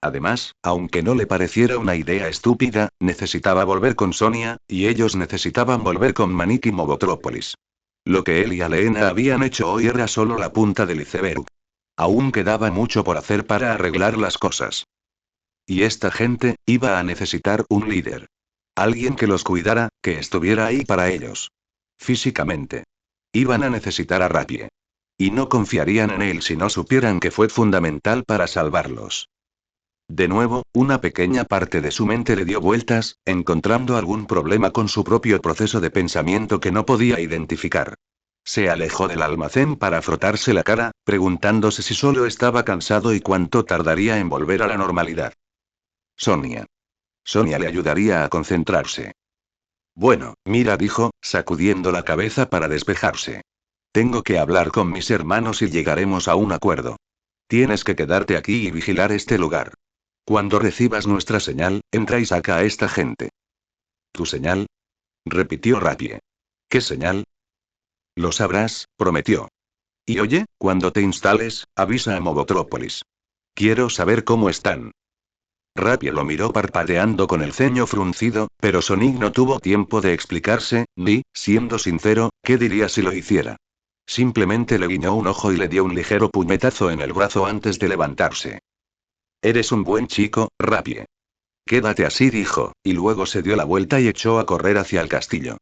Además, aunque no le pareciera una idea estúpida, necesitaba volver con Sonia, y ellos necesitaban volver con Manik y Mogotrópolis. Lo que él y Aleena habían hecho hoy era solo la punta del iceberg. Aún quedaba mucho por hacer para arreglar las cosas. Y esta gente iba a necesitar un líder. Alguien que los cuidara, que estuviera ahí para ellos. Físicamente. Iban a necesitar a Rapie. Y no confiarían en él si no supieran que fue fundamental para salvarlos. De nuevo, una pequeña parte de su mente le dio vueltas, encontrando algún problema con su propio proceso de pensamiento que no podía identificar. Se alejó del almacén para frotarse la cara, preguntándose si solo estaba cansado y cuánto tardaría en volver a la normalidad. Sonia. Sonia le ayudaría a concentrarse. Bueno, mira, dijo, sacudiendo la cabeza para despejarse. Tengo que hablar con mis hermanos y llegaremos a un acuerdo. Tienes que quedarte aquí y vigilar este lugar. Cuando recibas nuestra señal, entra y saca a esta gente. ¿Tu señal? Repitió Rapie. ¿Qué señal? Lo sabrás, prometió. Y oye, cuando te instales, avisa a Mogotrópolis. Quiero saber cómo están. Rapie lo miró parpadeando con el ceño fruncido, pero Sonic no tuvo tiempo de explicarse, ni, siendo sincero, qué diría si lo hiciera. Simplemente le guiñó un ojo y le dio un ligero puñetazo en el brazo antes de levantarse. Eres un buen chico, Rapie. Quédate así, dijo, y luego se dio la vuelta y echó a correr hacia el castillo.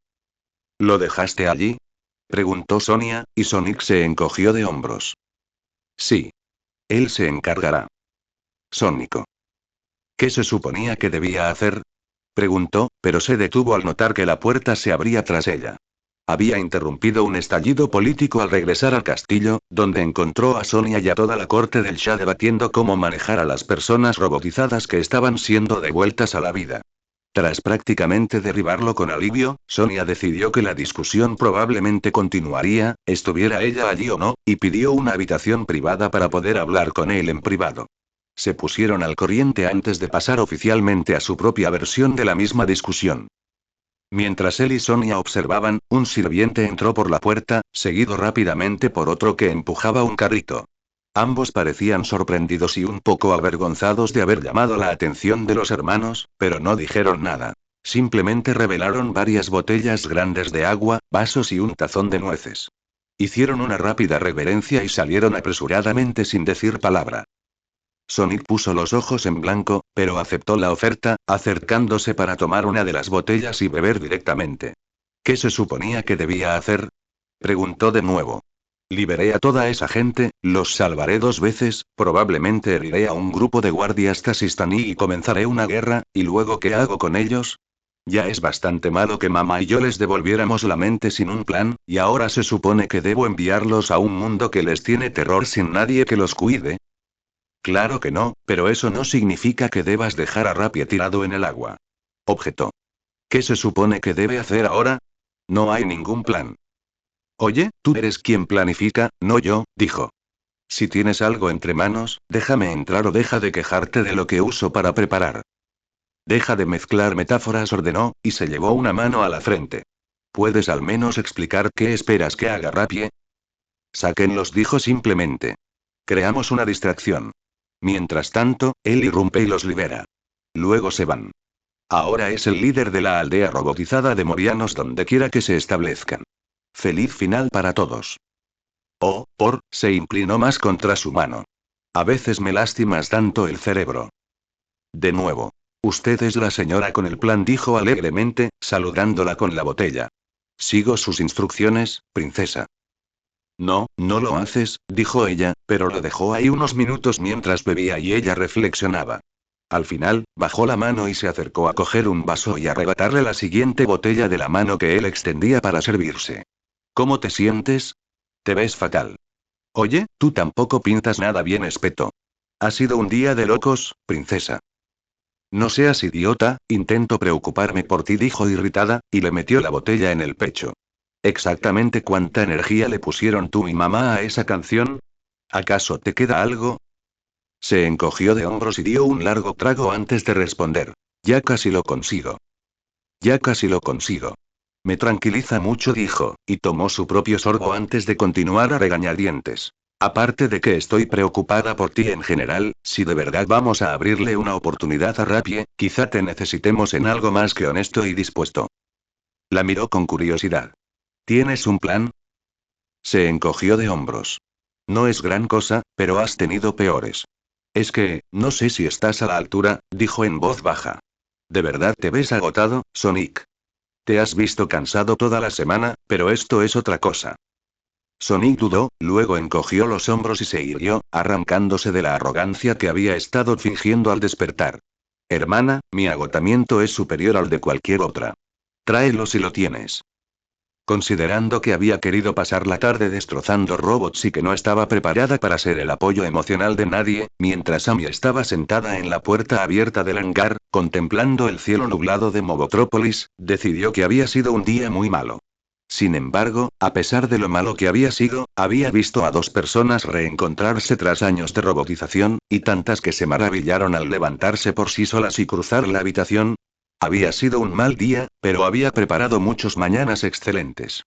¿Lo dejaste allí? Preguntó Sonia, y Sonic se encogió de hombros. Sí. Él se encargará. Sónico. ¿Qué se suponía que debía hacer? Preguntó, pero se detuvo al notar que la puerta se abría tras ella. Había interrumpido un estallido político al regresar al castillo, donde encontró a Sonia y a toda la corte del Shah debatiendo cómo manejar a las personas robotizadas que estaban siendo devueltas a la vida. Tras prácticamente derribarlo con alivio, Sonia decidió que la discusión probablemente continuaría, estuviera ella allí o no, y pidió una habitación privada para poder hablar con él en privado. Se pusieron al corriente antes de pasar oficialmente a su propia versión de la misma discusión. Mientras él y Sonia observaban, un sirviente entró por la puerta, seguido rápidamente por otro que empujaba un carrito. Ambos parecían sorprendidos y un poco avergonzados de haber llamado la atención de los hermanos, pero no dijeron nada. Simplemente revelaron varias botellas grandes de agua, vasos y un tazón de nueces. Hicieron una rápida reverencia y salieron apresuradamente sin decir palabra. Sonic puso los ojos en blanco, pero aceptó la oferta, acercándose para tomar una de las botellas y beber directamente. ¿Qué se suponía que debía hacer? Preguntó de nuevo. Liberé a toda esa gente, los salvaré 2 veces, probablemente heriré a un grupo de guardias Tasistani y comenzaré una guerra, ¿y luego qué hago con ellos? Ya es bastante malo que mamá y yo les devolviéramos la mente sin un plan, y ahora se supone que debo enviarlos a un mundo que les tiene terror sin nadie que los cuide. Claro que no, pero eso no significa que debas dejar a Rapie tirado en el agua. Objetó. ¿Qué se supone que debe hacer ahora? No hay ningún plan. Oye, tú eres quien planifica, no yo, dijo. Si tienes algo entre manos, déjame entrar o deja de quejarte de lo que uso para preparar. Deja de mezclar metáforas, ordenó, y se llevó una mano a la frente. ¿Puedes al menos explicar qué esperas que haga Rapie? Sáquenlos, dijo simplemente. Creamos una distracción. Mientras tanto, él irrumpe y los libera. Luego se van. Ahora es el líder de la aldea robotizada de Morianos donde quiera que se establezcan. Feliz final para todos. Oh, se inclinó más contra su mano. A veces me lastimas tanto el cerebro. De nuevo. Usted es la señora con el plan, dijo alegremente, saludándola con la botella. Sigo sus instrucciones, princesa. No, no lo haces, dijo ella, pero lo dejó ahí unos minutos mientras bebía y ella reflexionaba. Al final, bajó la mano y se acercó a coger un vaso y arrebatarle la siguiente botella de la mano que él extendía para servirse. ¿Cómo te sientes? Te ves fatal. Oye, tú tampoco pintas nada bien, espetó. Ha sido un día de locos, princesa. No seas idiota, intento preocuparme por ti, dijo irritada, y le metió la botella en el pecho. ¿Exactamente cuánta energía le pusieron tú y mamá a esa canción? ¿Acaso te queda algo? Se encogió de hombros y dio un largo trago antes de responder. Ya casi lo consigo. Ya casi lo consigo. Me tranquiliza mucho, dijo, y tomó su propio sorbo antes de continuar a regañadientes. Aparte de que estoy preocupada por ti en general, si de verdad vamos a abrirle una oportunidad a Rapie, quizá te necesitemos en algo más que honesto y dispuesto. La miró con curiosidad. ¿Tienes un plan? Se encogió de hombros. No es gran cosa, pero has tenido peores. Es que, no sé si estás a la altura, dijo en voz baja. ¿De verdad te ves agotado, Sonic? Te has visto cansado toda la semana, pero esto es otra cosa. Sonic dudó, luego encogió los hombros y se irguió, arrancándose de la arrogancia que había estado fingiendo al despertar. Hermana, mi agotamiento es superior al de cualquier otra. Tráelo si lo tienes. Considerando que había querido pasar la tarde destrozando robots y que no estaba preparada para ser el apoyo emocional de nadie, mientras Amy estaba sentada en la puerta abierta del hangar, contemplando el cielo nublado de Mogotrópolis, decidió que había sido un día muy malo. Sin embargo, a pesar de lo malo que había sido, había visto a dos personas reencontrarse tras años de robotización, y tantas que se maravillaron al levantarse por sí solas y cruzar la habitación. Había sido un mal día, pero había preparado muchos mañanas excelentes.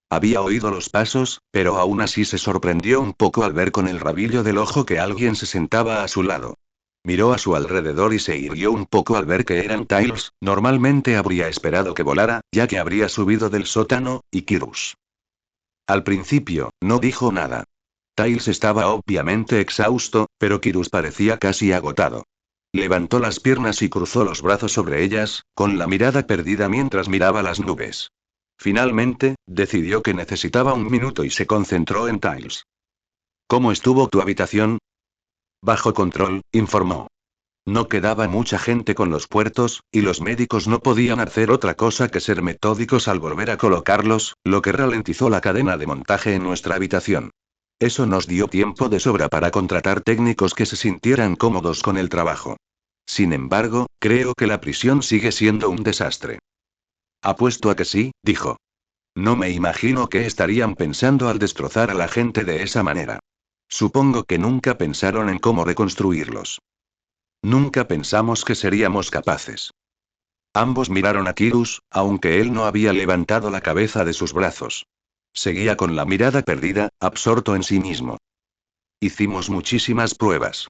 Había oído los pasos, pero aún así se sorprendió un poco al ver con el rabillo del ojo que alguien se sentaba a su lado. Miró a su alrededor y se irguió un poco al ver que eran Tails, normalmente habría esperado que volara, ya que habría subido del sótano, y Kirus. Al principio, no dijo nada. Tails estaba obviamente exhausto, pero Kirus parecía casi agotado. Levantó las piernas y cruzó los brazos sobre ellas, con la mirada perdida mientras miraba las nubes. Finalmente, decidió que necesitaba un minuto y se concentró en Tails. ¿Cómo estuvo tu habitación? Bajo control, informó. No quedaba mucha gente con los puertos, y los médicos no podían hacer otra cosa que ser metódicos al volver a colocarlos, lo que ralentizó la cadena de montaje en nuestra habitación. Eso nos dio tiempo de sobra para contratar técnicos que se sintieran cómodos con el trabajo. Sin embargo, creo que la prisión sigue siendo un desastre. Apuesto a que sí, dijo. No me imagino qué estarían pensando al destrozar a la gente de esa manera. Supongo que nunca pensaron en cómo reconstruirlos. Nunca pensamos que seríamos capaces. Ambos miraron a Kirus, aunque él no había levantado la cabeza de sus brazos. Seguía con la mirada perdida, absorto en sí mismo. Hicimos muchísimas pruebas.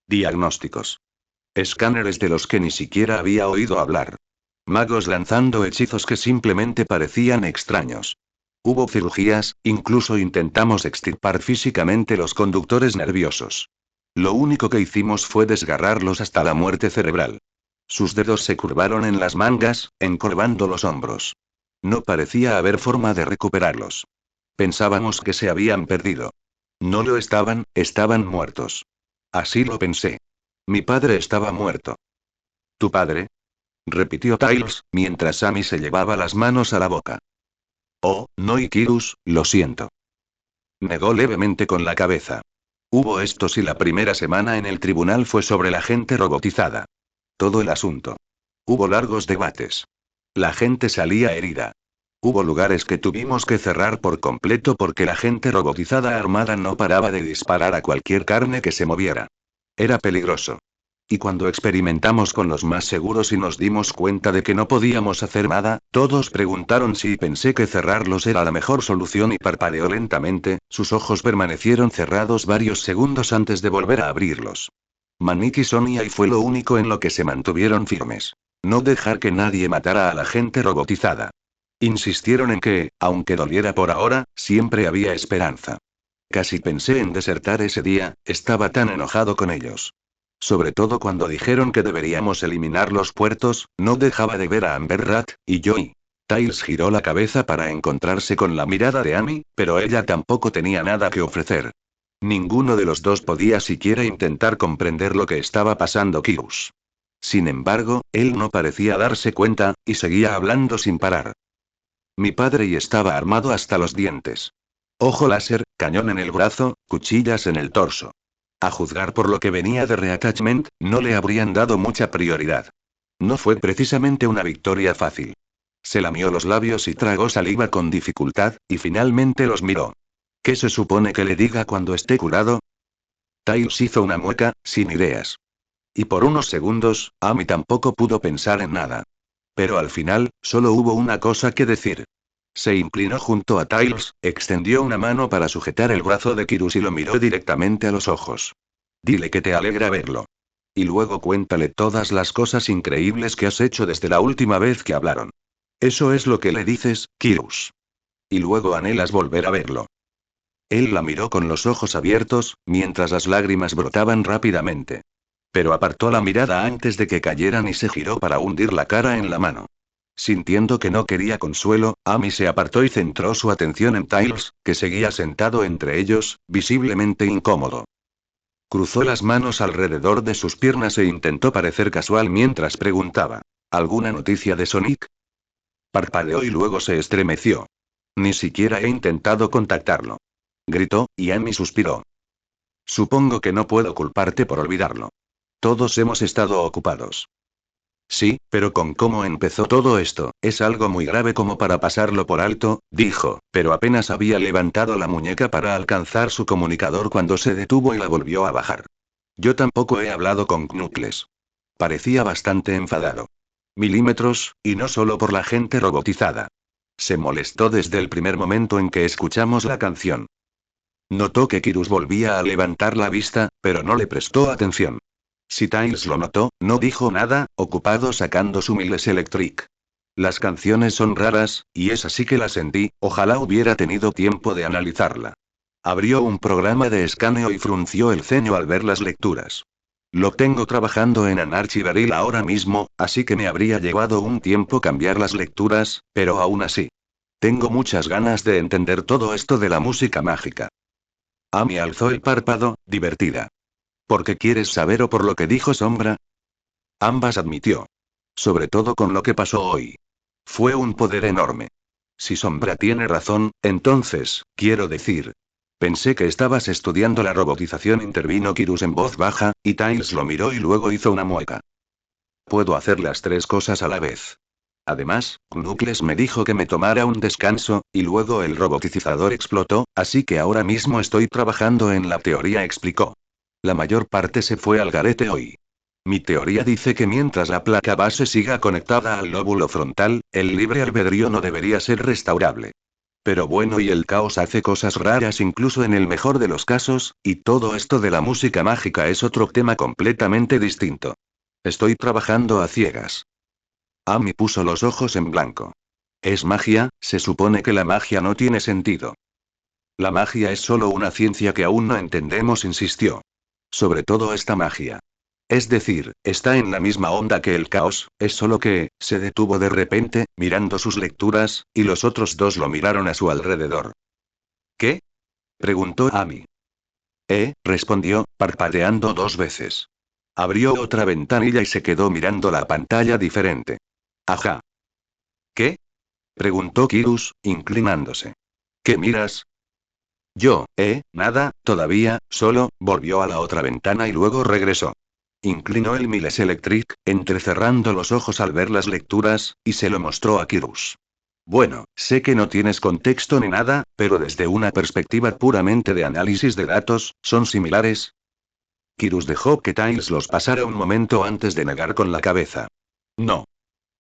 Diagnósticos. Escáneres de los que ni siquiera había oído hablar. Magos lanzando hechizos que simplemente parecían extraños. Hubo cirugías, incluso intentamos extirpar físicamente los conductores nerviosos. Lo único que hicimos fue desgarrarlos hasta la muerte cerebral. Sus dedos se curvaron en las mangas, encorvando los hombros. No parecía haber forma de recuperarlos. Pensábamos que se habían perdido. No lo estaban, estaban muertos. Así lo pensé. Mi padre estaba muerto. ¿Tu padre? Repitió Tails, mientras Amy se llevaba las manos a la boca. Oh, no, Ikirus, lo siento. Negó levemente con la cabeza. Hubo esto si la primera semana en el tribunal fue sobre la gente robotizada. Todo el asunto. Hubo largos debates. La gente salía herida. Hubo lugares que tuvimos que cerrar por completo porque la gente robotizada armada no paraba de disparar a cualquier carne que se moviera. Era peligroso. Y cuando experimentamos con los más seguros y nos dimos cuenta de que no podíamos hacer nada, todos preguntaron si pensé que cerrarlos era la mejor solución y parpadeó lentamente, sus ojos permanecieron cerrados varios segundos antes de volver a abrirlos. Maniki Sonia y fue lo único en lo que se mantuvieron firmes. No dejar que nadie matara a la gente robotizada. Insistieron en que, aunque doliera por ahora, siempre había esperanza. Casi pensé en desertar ese día, estaba tan enojado con ellos. Sobre todo cuando dijeron que deberíamos eliminar los puertos, no dejaba de ver a Amber Rat, y Joey. Tails giró la cabeza para encontrarse con la mirada de Amy, pero ella tampoco tenía nada que ofrecer. Ninguno de los dos podía siquiera intentar comprender lo que estaba pasando Kirus. Sin embargo, él no parecía darse cuenta, y seguía hablando sin parar. Mi padre y estaba armado hasta los dientes. Ojo láser, cañón en el brazo, cuchillas en el torso. A juzgar por lo que venía de Reattachment, no le habrían dado mucha prioridad. No fue precisamente una victoria fácil. Se lamió los labios y tragó saliva con dificultad, y finalmente los miró. ¿Qué se supone que le diga cuando esté curado? Tails hizo una mueca, sin ideas. Y por unos segundos, Amy tampoco pudo pensar en nada. Pero al final, solo hubo una cosa que decir. Se inclinó junto a Tails, extendió una mano para sujetar el brazo de Kirus y lo miró directamente a los ojos. Dile que te alegra verlo. Y luego cuéntale todas las cosas increíbles que has hecho desde la última vez que hablaron. Eso es lo que le dices, Kirus. Y luego anhelas volver a verlo. Él la miró con los ojos abiertos, mientras las lágrimas brotaban rápidamente. Pero apartó la mirada antes de que cayeran y se giró para hundir la cara en la mano. Sintiendo que no quería consuelo, Amy se apartó y centró su atención en Tails, que seguía sentado entre ellos, visiblemente incómodo. Cruzó las manos alrededor de sus piernas e intentó parecer casual mientras preguntaba: ¿Alguna noticia de Sonic? Parpadeó y luego se estremeció. Ni siquiera he intentado contactarlo. Gritó, y Amy suspiró. Supongo que no puedo culparte por olvidarlo. Todos hemos estado ocupados. Sí, pero con cómo empezó todo esto, es algo muy grave como para pasarlo por alto, dijo, pero apenas había levantado la muñeca para alcanzar su comunicador cuando se detuvo y la volvió a bajar. Yo tampoco he hablado con Knuckles. Parecía bastante enfadado. Milímetros, y no solo por la gente robotizada. Se molestó desde el primer momento en que escuchamos la canción. Notó que Kirus volvía a levantar la vista, pero no le prestó atención. Si Tails lo notó, no dijo nada, ocupado sacando su Miles Electric. Las canciones son raras, y es así que la sentí, ojalá hubiera tenido tiempo de analizarla. Abrió un programa de escaneo y frunció el ceño al ver las lecturas. Lo tengo trabajando en Anarchiveril ahora mismo, así que me habría llevado un tiempo cambiar las lecturas, pero aún así. Tengo muchas ganas de entender todo esto de la música mágica. Amy alzó el párpado, divertida. ¿Por qué quieres saber o por lo que dijo Sombra? Ambas admitió. Sobre todo con lo que pasó hoy. Fue un poder enorme. Si Sombra tiene razón, entonces, quiero decir. Pensé que estabas estudiando la robotización, intervino Kirus en voz baja, y Tails lo miró y luego hizo una mueca. Puedo hacer las tres cosas a la vez. Además, Knuckles me dijo que me tomara un descanso, y luego el roboticizador explotó, así que ahora mismo estoy trabajando en la teoría, explicó. La mayor parte se fue al garete hoy. Mi teoría dice que mientras la placa base siga conectada al lóbulo frontal, el libre albedrío no debería ser restaurable. Pero bueno, y el caos hace cosas raras incluso en el mejor de los casos, y todo esto de la música mágica es otro tema completamente distinto. Estoy trabajando a ciegas. Amy puso los ojos en blanco. Es magia, se supone que la magia no tiene sentido. La magia es solo una ciencia que aún no entendemos, insistió. Sobre todo esta magia. Es decir, está en la misma onda que el caos, es solo que, se detuvo de repente, mirando sus lecturas, y los otros dos lo miraron a su alrededor. ¿Qué? Preguntó Amy. Respondió, parpadeando 2 veces. Abrió otra ventanilla y se quedó mirando la pantalla diferente. Ajá. ¿Qué? Preguntó Kirus, inclinándose. ¿Qué miras? Yo, nada, todavía, solo, volvió a la otra ventana y luego regresó. Inclinó el Miles Electric, entrecerrando los ojos al ver las lecturas, y se lo mostró a Kirus. Bueno, sé que no tienes contexto ni nada, pero desde una perspectiva puramente de análisis de datos, ¿son similares? Kirus dejó que Tails los pasara un momento antes de negar con la cabeza. No.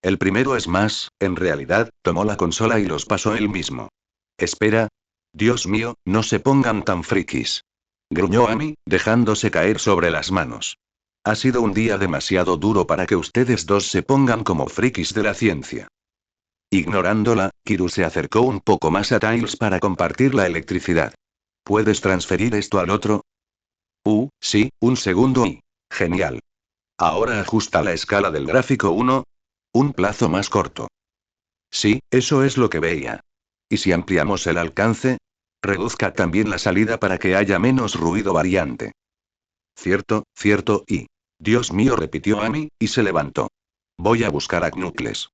El primero es más, en realidad, tomó la consola y los pasó él mismo. Espera. Dios mío, no se pongan tan frikis. Gruñó Amy, dejándose caer sobre las manos. Ha sido un día demasiado duro para que ustedes dos se pongan como frikis de la ciencia. Ignorándola, Kirus se acercó un poco más a Tails para compartir la electricidad. ¿Puedes transferir esto al otro? Sí, un segundo y... Genial. Ahora ajusta la escala del gráfico 1. Un plazo más corto. Sí, eso es lo que veía. ¿Y si ampliamos el alcance? Reduzca también la salida para que haya menos ruido variante. Cierto, cierto y... Dios mío, repitió Amy, y se levantó. Voy a buscar a Knuckles.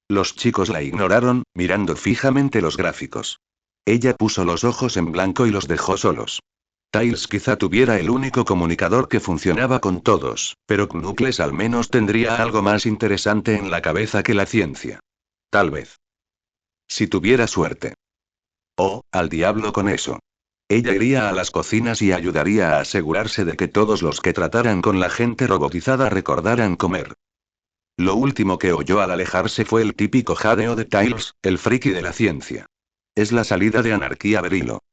Los chicos la ignoraron, mirando fijamente los gráficos. Ella puso los ojos en blanco y los dejó solos. Tails quizá tuviera el único comunicador que funcionaba con todos, pero Knuckles al menos tendría algo más interesante en la cabeza que la ciencia. Tal vez. Si tuviera suerte. Oh, al diablo con eso. Ella iría a las cocinas y ayudaría a asegurarse de que todos los que trataran con la gente robotizada recordaran comer. Lo último que oyó al alejarse fue el típico jadeo de Tails, el friki de la ciencia. Es la salida de Anarquía Berilo.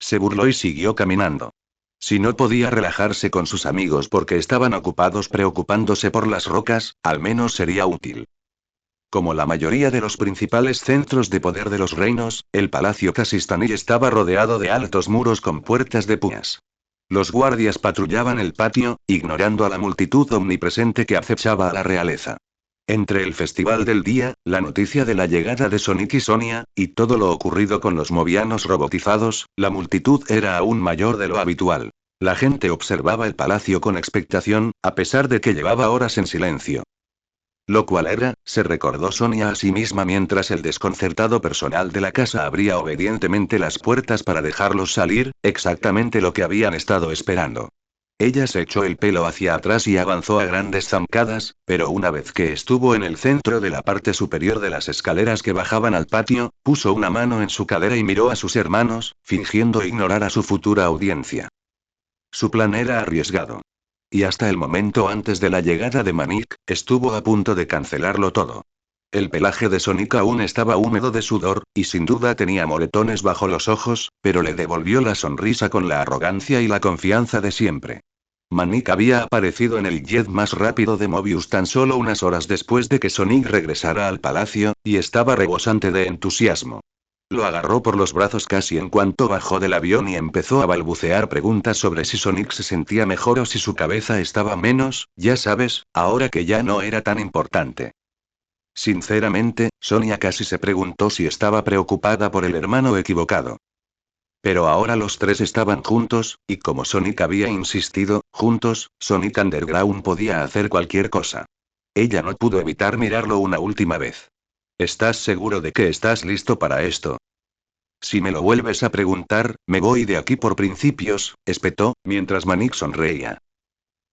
Se burló y siguió caminando. Si no podía relajarse con sus amigos porque estaban ocupados preocupándose por las rocas, al menos sería útil. Como la mayoría de los principales centros de poder de los reinos, el Palacio Khasistaní estaba rodeado de altos muros con puertas de puñas. Los guardias patrullaban el patio, ignorando a la multitud omnipresente que acechaba a la realeza. Entre el festival del día, la noticia de la llegada de Sonic y Sonia, y todo lo ocurrido con los movianos robotizados, la multitud era aún mayor de lo habitual. La gente observaba el palacio con expectación, a pesar de que llevaba horas en silencio. Lo cual era, se recordó Sonia a sí misma mientras el desconcertado personal de la casa abría obedientemente las puertas para dejarlos salir, exactamente lo que habían estado esperando. Ella se echó el pelo hacia atrás y avanzó a grandes zancadas, pero una vez que estuvo en el centro de la parte superior de las escaleras que bajaban al patio, puso una mano en su cadera y miró a sus hermanos, fingiendo ignorar a su futura audiencia. Su plan era arriesgado. Y hasta el momento antes de la llegada de Manik, estuvo a punto de cancelarlo todo. El pelaje de Sonic aún estaba húmedo de sudor, y sin duda tenía moretones bajo los ojos, pero le devolvió la sonrisa con la arrogancia y la confianza de siempre. Manik había aparecido en el jet más rápido de Mobius tan solo unas horas después de que Sonic regresara al palacio, y estaba rebosante de entusiasmo. Lo agarró por los brazos casi en cuanto bajó del avión y empezó a balbucear preguntas sobre si Sonic se sentía mejor o si su cabeza estaba menos, ya sabes, ahora que ya no era tan importante. Sinceramente, Sonia casi se preguntó si estaba preocupada por el hermano equivocado. Pero ahora los tres estaban juntos, y como Sonic había insistido, juntos, Sonic Underground podía hacer cualquier cosa. Ella no pudo evitar mirarlo una última vez. ¿Estás seguro de que estás listo para esto? Si me lo vuelves a preguntar, me voy de aquí por principios, espetó, mientras Manik sonreía.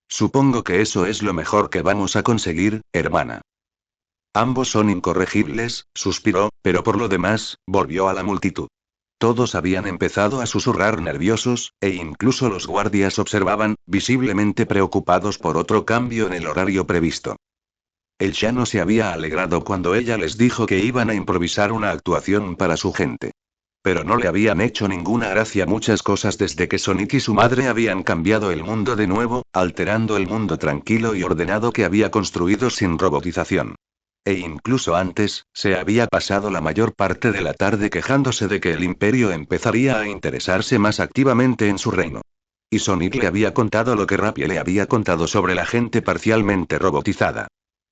Supongo que eso es lo mejor que vamos a conseguir, hermana. Ambos son incorregibles, suspiró, pero por lo demás, volvió a la multitud. Todos habían empezado a susurrar nerviosos, e incluso los guardias observaban, visiblemente preocupados por otro cambio en el horario previsto. El Shano se había alegrado cuando ella les dijo que iban a improvisar una actuación para su gente. Pero no le habían hecho ninguna gracia muchas cosas desde que Sonic y su madre habían cambiado el mundo de nuevo, alterando el mundo tranquilo y ordenado que había construido sin robotización. E incluso antes, se había pasado la mayor parte de la tarde quejándose de que el imperio empezaría a interesarse más activamente en su reino. Y Sonic le había contado lo que Rappie le había contado sobre la gente parcialmente robotizada.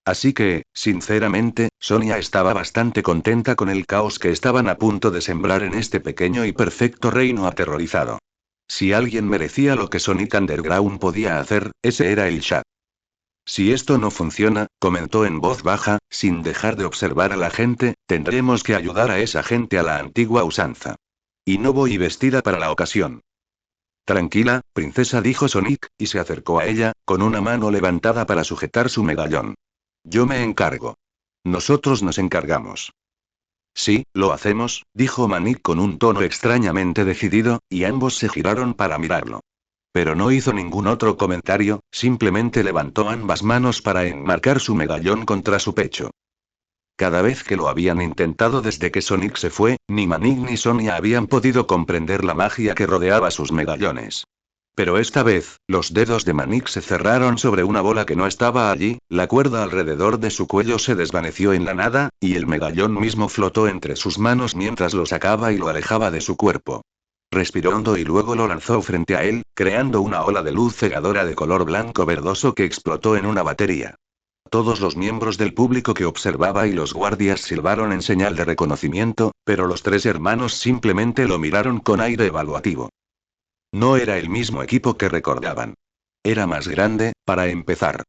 Así que, sinceramente, Sonia estaba bastante contenta con el caos que estaban a punto de sembrar en este pequeño y perfecto reino aterrorizado. Si alguien merecía lo que Sonic Underground podía hacer, ese era el Shah. Si esto no funciona, comentó en voz baja, sin dejar de observar a la gente, tendremos que ayudar a esa gente a la antigua usanza. Y no voy vestida para la ocasión. Tranquila, princesa, dijo Sonic, y se acercó a ella, con una mano levantada para sujetar su medallón. Yo me encargo. Nosotros nos encargamos. Sí, lo hacemos, dijo Manik con un tono extrañamente decidido, y ambos se giraron para mirarlo. Pero no hizo ningún otro comentario, simplemente levantó ambas manos para enmarcar su medallón contra su pecho. Cada vez que lo habían intentado desde que Sonic se fue, ni Manik ni Sonia habían podido comprender la magia que rodeaba sus medallones. Pero esta vez, los dedos de Manik se cerraron sobre una bola que no estaba allí, la cuerda alrededor de su cuello se desvaneció en la nada, y el medallón mismo flotó entre sus manos mientras lo sacaba y lo alejaba de su cuerpo. Respiró hondo y luego lo lanzó frente a él, creando una ola de luz cegadora de color blanco verdoso que explotó en una batería. Todos los miembros del público que observaba y los guardias silbaron en señal de reconocimiento, pero los tres hermanos simplemente lo miraron con aire evaluativo. No era el mismo equipo que recordaban. Era más grande, para empezar.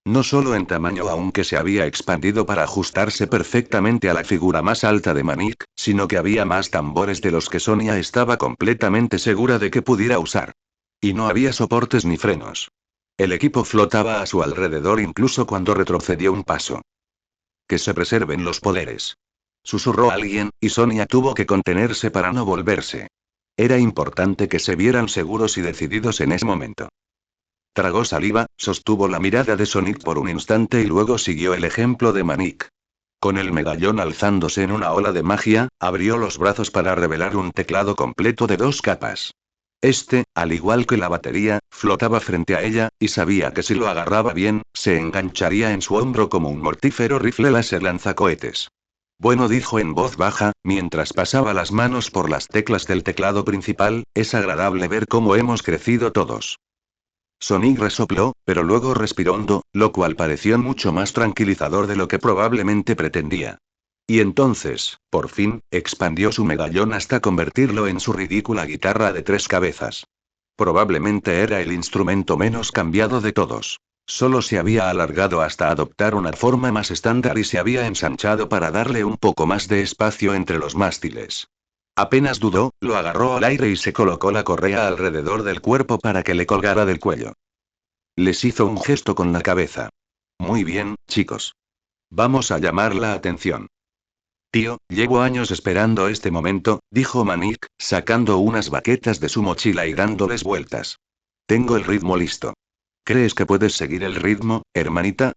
No solo en tamaño, aunque se había expandido para ajustarse perfectamente a la figura más alta de Manik, sino que había más tambores de los que Sonia estaba completamente segura de que pudiera usar. Y no había soportes ni frenos. El equipo flotaba a su alrededor incluso cuando retrocedió un paso. Que se preserven los poderes. Susurró alguien, y Sonia tuvo que contenerse para no volverse. Era importante que se vieran seguros y decididos en ese momento. Tragó saliva, sostuvo la mirada de Sonic por un instante y luego siguió el ejemplo de Manik. Con el medallón alzándose en una ola de magia, abrió los brazos para revelar un teclado completo de 2 capas. Este, al igual que la batería, flotaba frente a ella, y sabía que si lo agarraba bien, se engancharía en su hombro como un mortífero rifle láser lanzacohetes. Bueno, dijo en voz baja, mientras pasaba las manos por las teclas del teclado principal, es agradable ver cómo hemos crecido todos. Sonic resopló, pero luego respiró hondo, lo cual pareció mucho más tranquilizador de lo que probablemente pretendía. Y entonces, por fin, expandió su medallón hasta convertirlo en su ridícula guitarra de 3 cabezas. Probablemente era el instrumento menos cambiado de todos. Solo se había alargado hasta adoptar una forma más estándar y se había ensanchado para darle un poco más de espacio entre los mástiles. Apenas dudó, lo agarró al aire y se colocó la correa alrededor del cuerpo para que le colgara del cuello. Les hizo un gesto con la cabeza. Muy bien, chicos. Vamos a llamar la atención. Tío, llevo años esperando este momento, dijo Manik, sacando unas baquetas de su mochila y dándoles vueltas. Tengo el ritmo listo. ¿Crees que puedes seguir el ritmo, hermanita?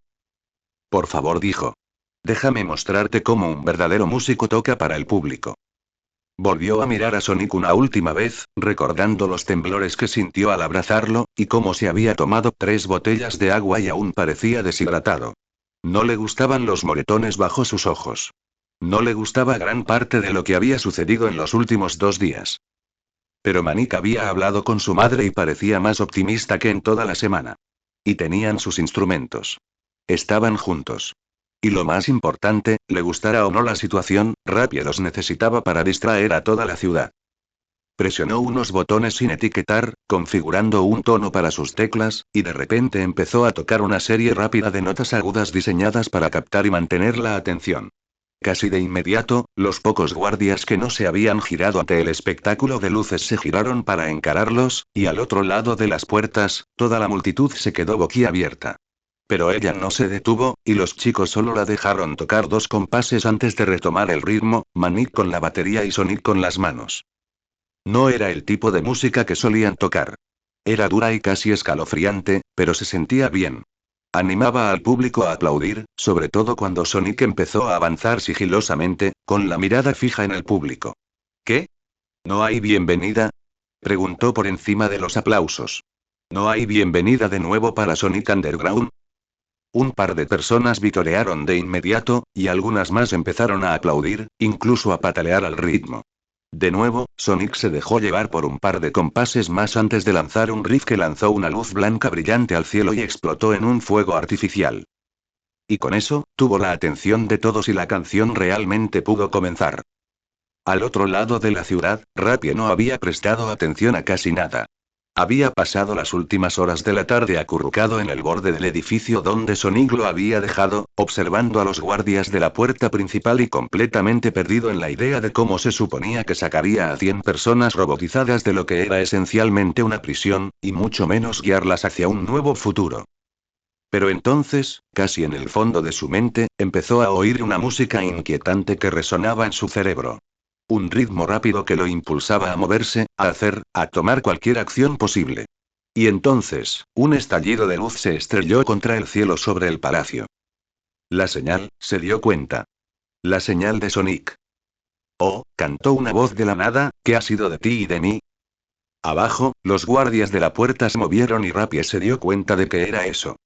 Por favor, dijo. Déjame mostrarte cómo un verdadero músico toca para el público. Volvió a mirar a Sonic una última vez, recordando los temblores que sintió al abrazarlo, y cómo se había tomado 3 botellas de agua y aún parecía deshidratado. No le gustaban los moretones bajo sus ojos. No le gustaba gran parte de lo que había sucedido en los últimos 2 días. Pero Manik había hablado con su madre y parecía más optimista que en toda la semana. Y tenían sus instrumentos. Estaban juntos. Y lo más importante, le gustara o no la situación, Rapie los necesitaba para distraer a toda la ciudad. Presionó unos botones sin etiquetar, configurando un tono para sus teclas, y de repente empezó a tocar una serie rápida de notas agudas diseñadas para captar y mantener la atención. Casi de inmediato, los pocos guardias que no se habían girado ante el espectáculo de luces se giraron para encararlos, y al otro lado de las puertas, toda la multitud se quedó boquiabierta. Pero ella no se detuvo, y los chicos solo la dejaron tocar 2 compases antes de retomar el ritmo, Manik con la batería y Sonic con las manos. No era el tipo de música que solían tocar. Era dura y casi escalofriante, pero se sentía bien. Animaba al público a aplaudir, sobre todo cuando Sonic empezó a avanzar sigilosamente, con la mirada fija en el público. ¿Qué? ¿No hay bienvenida? Preguntó por encima de los aplausos. ¿No hay bienvenida de nuevo para Sonic Underground? Un par de personas vitorearon de inmediato, y algunas más empezaron a aplaudir, incluso a patalear al ritmo. De nuevo, Sonic se dejó llevar por un par de compases más antes de lanzar un riff que lanzó una luz blanca brillante al cielo y explotó en un fuego artificial. Y con eso, tuvo la atención de todos y la canción realmente pudo comenzar. Al otro lado de la ciudad, Rapie no había prestado atención a casi nada. Había pasado las últimas horas de la tarde acurrucado en el borde del edificio donde Sonic lo había dejado, observando a los guardias de la puerta principal y completamente perdido en la idea de cómo se suponía que sacaría a 100 personas robotizadas de lo que era esencialmente una prisión, y mucho menos guiarlas hacia un nuevo futuro. Pero entonces, casi en el fondo de su mente, empezó a oír una música inquietante que resonaba en su cerebro. Un ritmo rápido que lo impulsaba a moverse, a hacer, a tomar cualquier acción posible. Y entonces, un estallido de luz se estrelló contra el cielo sobre el palacio. La señal, se dio cuenta. La señal de Sonic. Oh, cantó una voz de la nada, ¿qué ha sido de ti y de mí? Abajo, los guardias de la puerta se movieron y Rapie se dio cuenta de que era eso.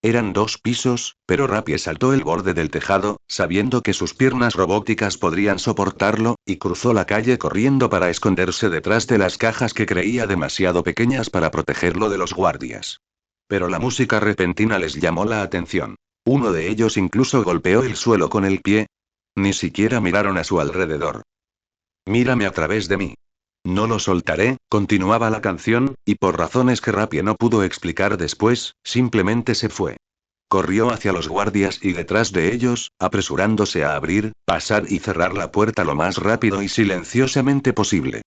Eran 2 pisos, pero Rapie saltó el borde del tejado, sabiendo que sus piernas robóticas podrían soportarlo, y cruzó la calle corriendo para esconderse detrás de las cajas que creía demasiado pequeñas para protegerlo de los guardias. Pero la música repentina les llamó la atención. Uno de ellos incluso golpeó el suelo con el pie. Ni siquiera miraron a su alrededor. Mírame a través de mí. No lo soltaré, continuaba la canción, y por razones que Rapie no pudo explicar después, simplemente se fue. Corrió hacia los guardias y detrás de ellos, apresurándose a abrir, pasar y cerrar la puerta lo más rápido y silenciosamente posible.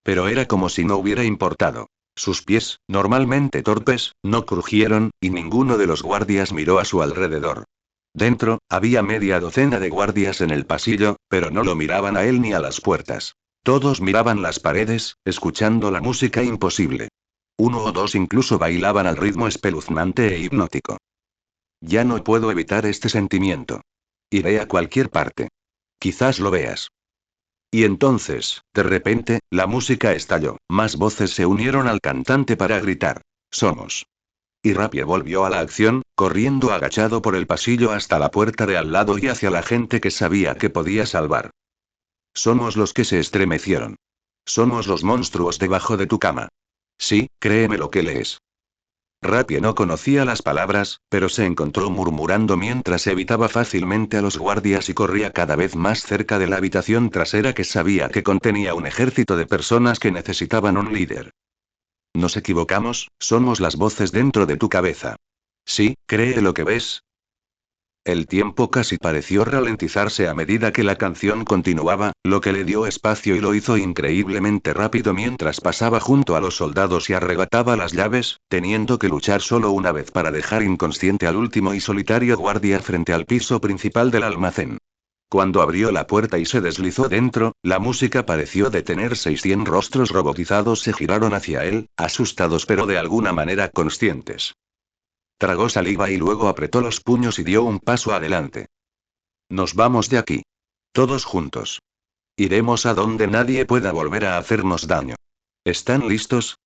Pero era como si no hubiera importado. Sus pies, normalmente torpes, no crujieron, y ninguno de los guardias miró a su alrededor. Dentro, había media docena de guardias en el pasillo, pero no lo miraban a él ni a las puertas. Todos miraban las paredes, escuchando la música imposible. Uno o dos incluso bailaban al ritmo espeluznante e hipnótico. Ya no puedo evitar este sentimiento. Iré a cualquier parte. Quizás lo veas. Y entonces, de repente, la música estalló. Más voces se unieron al cantante para gritar. Somos. Y Rapie volvió a la acción, corriendo agachado por el pasillo hasta la puerta de al lado y hacia la gente que sabía que podía salvar. Somos los que se estremecieron. Somos los monstruos debajo de tu cama. Sí, créeme lo que lees. Rapie no conocía las palabras, pero se encontró murmurando mientras evitaba fácilmente a los guardias y corría cada vez más cerca de la habitación trasera que sabía que contenía un ejército de personas que necesitaban un líder. Nos equivocamos, somos las voces dentro de tu cabeza. Sí, cree lo que ves. El tiempo casi pareció ralentizarse a medida que la canción continuaba, lo que le dio espacio y lo hizo increíblemente rápido mientras pasaba junto a los soldados y arrebataba las llaves, teniendo que luchar solo una vez para dejar inconsciente al último y solitario guardia frente al piso principal del almacén. Cuando abrió la puerta y se deslizó dentro, la música pareció detenerse y 100 rostros robotizados se giraron hacia él, asustados pero de alguna manera conscientes. Tragó saliva y luego apretó los puños y dio un paso adelante. Nos vamos de aquí. Todos juntos. Iremos a donde nadie pueda volver a hacernos daño. ¿Están listos?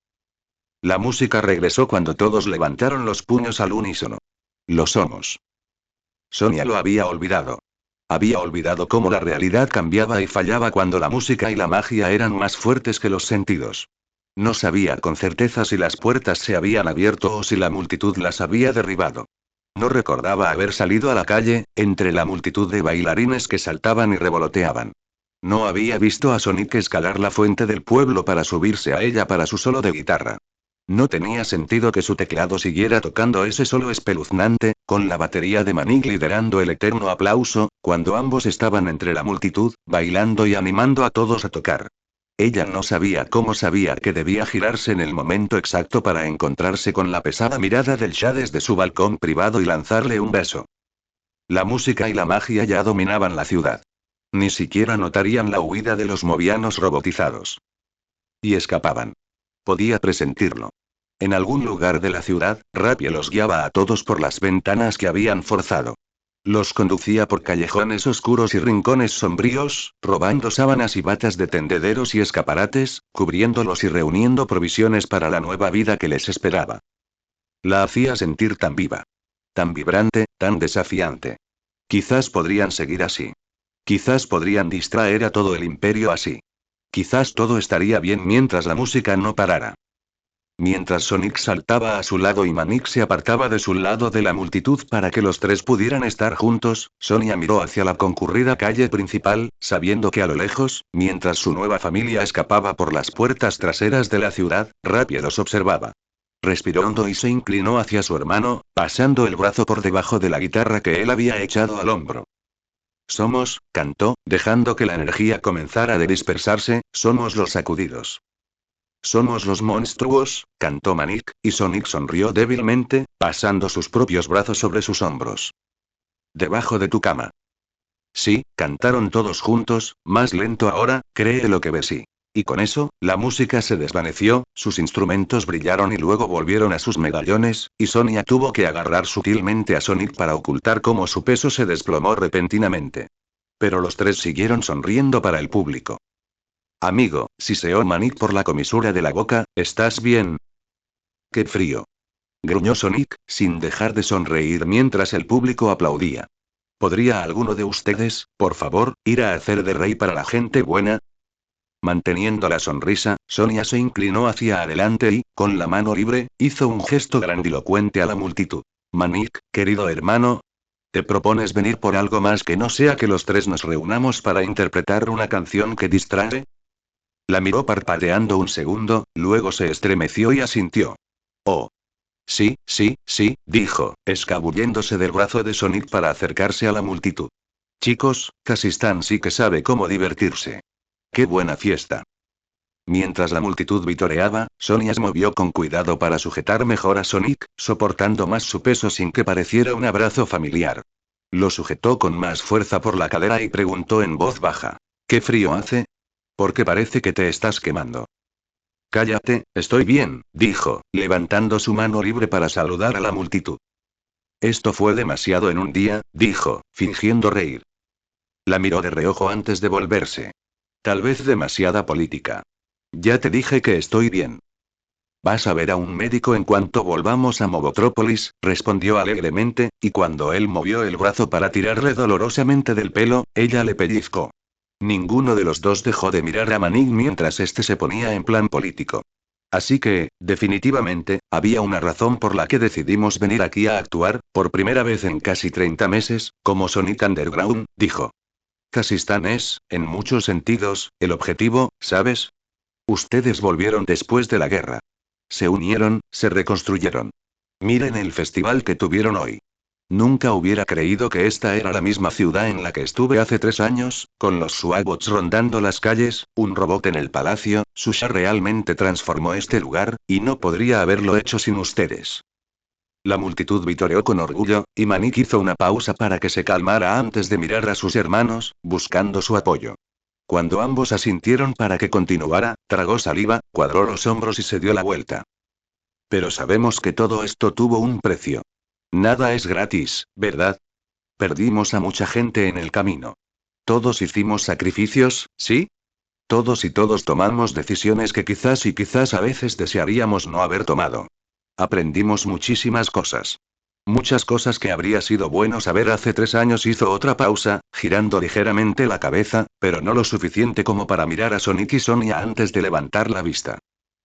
La música regresó cuando todos levantaron los puños al unísono. Lo somos. Sonia lo había olvidado. Había olvidado cómo la realidad cambiaba y fallaba cuando la música y la magia eran más fuertes que los sentidos. No sabía con certeza si las puertas se habían abierto o si la multitud las había derribado. No recordaba haber salido a la calle, entre la multitud de bailarines que saltaban y revoloteaban. No había visto a Sonic escalar la fuente del pueblo para subirse a ella para su solo de guitarra. No tenía sentido que su teclado siguiera tocando ese solo espeluznante, con la batería de Manic liderando el eterno aplauso, cuando ambos estaban entre la multitud, bailando y animando a todos a tocar. Ella no sabía cómo sabía que debía girarse en el momento exacto para encontrarse con la pesada mirada del Shah desde su balcón privado y lanzarle un beso. La música y la magia ya dominaban la ciudad. Ni siquiera notarían la huida de los movianos robotizados. Y escapaban. Podía presentirlo. En algún lugar de la ciudad, Rapie los guiaba a todos por las ventanas que habían forzado. Los conducía por callejones oscuros y rincones sombríos, robando sábanas y batas de tendederos y escaparates, cubriéndolos y reuniendo provisiones para la nueva vida que les esperaba. La hacía sentir tan viva. Tan vibrante, tan desafiante. Quizás podrían seguir así. Quizás podrían distraer a todo el imperio así. Quizás todo estaría bien mientras la música no parara. Mientras Sonic saltaba a su lado y Manic se apartaba de su lado de la multitud para que los tres pudieran estar juntos, Sonia miró hacia la concurrida calle principal, sabiendo que a lo lejos, mientras su nueva familia escapaba por las puertas traseras de la ciudad, Rapie los observaba. Respiró hondo y se inclinó hacia su hermano, pasando el brazo por debajo de la guitarra que él había echado al hombro. Somos, cantó, dejando que la energía comenzara a dispersarse, somos los sacudidos. Somos los monstruos, cantó Manic, y Sonic sonrió débilmente, pasando sus propios brazos sobre sus hombros. Debajo de tu cama. Sí, cantaron todos juntos, más lento ahora, cree lo que ves y con eso, la música se desvaneció, sus instrumentos brillaron y luego volvieron a sus medallones, y Sonia tuvo que agarrar sutilmente a Sonic para ocultar cómo su peso se desplomó repentinamente. Pero los tres siguieron sonriendo para el público. Amigo, siseó Manic por la comisura de la boca, ¿estás bien? ¡Qué frío! Gruñó Sonic, sin dejar de sonreír mientras el público aplaudía. ¿Podría alguno de ustedes, por favor, ir a hacer de rey para la gente buena? Manteniendo la sonrisa, Sonia se inclinó hacia adelante y, con la mano libre, hizo un gesto grandilocuente a la multitud. Manic, querido hermano, ¿te propones venir por algo más que no sea que los tres nos reunamos para interpretar una canción que distrae? La miró parpadeando un segundo, luego se estremeció y asintió. Oh. Sí, sí, sí, dijo, escabulléndose del brazo de Sonic para acercarse a la multitud. Chicos, Khasistan sí que sabe cómo divertirse. ¡Qué buena fiesta! Mientras la multitud vitoreaba, Sonia se movió con cuidado para sujetar mejor a Sonic, soportando más su peso sin que pareciera un abrazo familiar. Lo sujetó con más fuerza por la cadera y preguntó en voz baja. ¿Qué frío hace? Porque parece que te estás quemando. Cállate, estoy bien, dijo, levantando su mano libre para saludar a la multitud. Esto fue demasiado en un día, dijo, fingiendo reír. La miró de reojo antes de volverse. Tal vez demasiada política. Ya te dije que estoy bien. Vas a ver a un médico en cuanto volvamos a Movotrópolis, respondió alegremente, y cuando él movió el brazo para tirarle dolorosamente del pelo, ella le pellizcó. Ninguno de los dos dejó de mirar a Manning mientras este se ponía en plan político. Así que, definitivamente, había una razón por la que decidimos venir aquí a actuar, por primera vez en casi 30 meses, como Sonic Underground, dijo. Kazistán es, en muchos sentidos, el objetivo, ¿sabes? Ustedes volvieron después de la guerra. Se unieron, se reconstruyeron. Miren el festival que tuvieron hoy. Nunca hubiera creído que esta era la misma ciudad en la que estuve hace 3 años, con los Swagots rondando las calles, un robot en el palacio. Susha realmente transformó este lugar, y no podría haberlo hecho sin ustedes. La multitud vitoreó con orgullo, y Manik hizo una pausa para que se calmara antes de mirar a sus hermanos, buscando su apoyo. Cuando ambos asintieron para que continuara, tragó saliva, cuadró los hombros y se dio la vuelta. Pero sabemos que todo esto tuvo un precio. Nada es gratis, ¿verdad? Perdimos a mucha gente en el camino. Todos hicimos sacrificios, ¿sí? Todos y todos tomamos decisiones que quizás y quizás a veces desearíamos no haber tomado. Aprendimos muchísimas cosas. Muchas cosas que habría sido bueno saber hace 3 años. Hizo otra pausa, girando ligeramente la cabeza, pero no lo suficiente como para mirar a Sonic y Sonia antes de levantar la vista.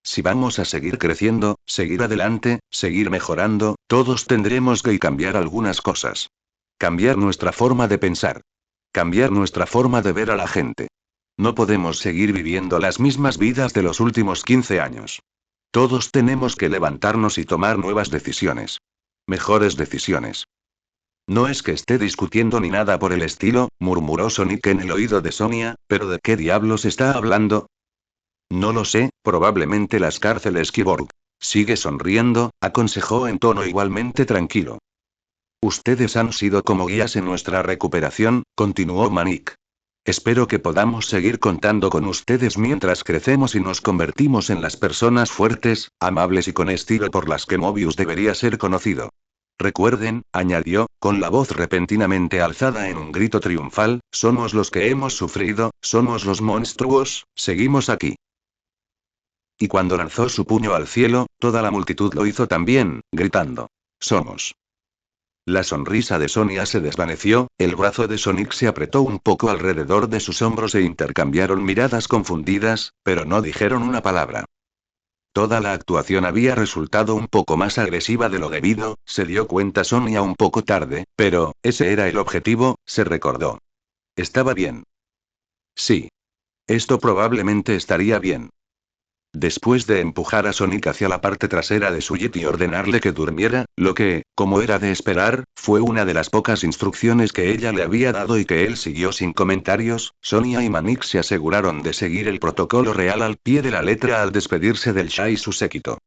Si vamos a seguir creciendo, seguir adelante, seguir mejorando, todos tendremos que cambiar algunas cosas. Cambiar nuestra forma de pensar. Cambiar nuestra forma de ver a la gente. No podemos seguir viviendo las mismas vidas de los últimos 15 años. Todos tenemos que levantarnos y tomar nuevas decisiones. Mejores decisiones. No es que esté discutiendo ni nada por el estilo, murmuró Sonic en el oído de Sonia, pero ¿de qué diablos está hablando? No lo sé, probablemente las cárceles Kyborg. Sigue sonriendo, aconsejó en tono igualmente tranquilo. Ustedes han sido como guías en nuestra recuperación, continuó Manik. Espero que podamos seguir contando con ustedes mientras crecemos y nos convertimos en las personas fuertes, amables y con estilo por las que Mobius debería ser conocido. Recuerden, añadió, con la voz repentinamente alzada en un grito triunfal, somos los que hemos sufrido, somos los monstruos, seguimos aquí. Y cuando lanzó su puño al cielo, toda la multitud lo hizo también, gritando. Somos. La sonrisa de Sonia se desvaneció, el brazo de Sonic se apretó un poco alrededor de sus hombros e intercambiaron miradas confundidas, pero no dijeron una palabra. Toda la actuación había resultado un poco más agresiva de lo debido, se dio cuenta Sonia un poco tarde, pero, ese era el objetivo, se recordó. Estaba bien. Sí. Esto probablemente estaría bien. Después de empujar a Sonic hacia la parte trasera de su jet y ordenarle que durmiera, lo que, como era de esperar, fue una de las pocas instrucciones que ella le había dado y que él siguió sin comentarios, Sonia y Manik se aseguraron de seguir el protocolo real al pie de la letra al despedirse del Shah y su séquito.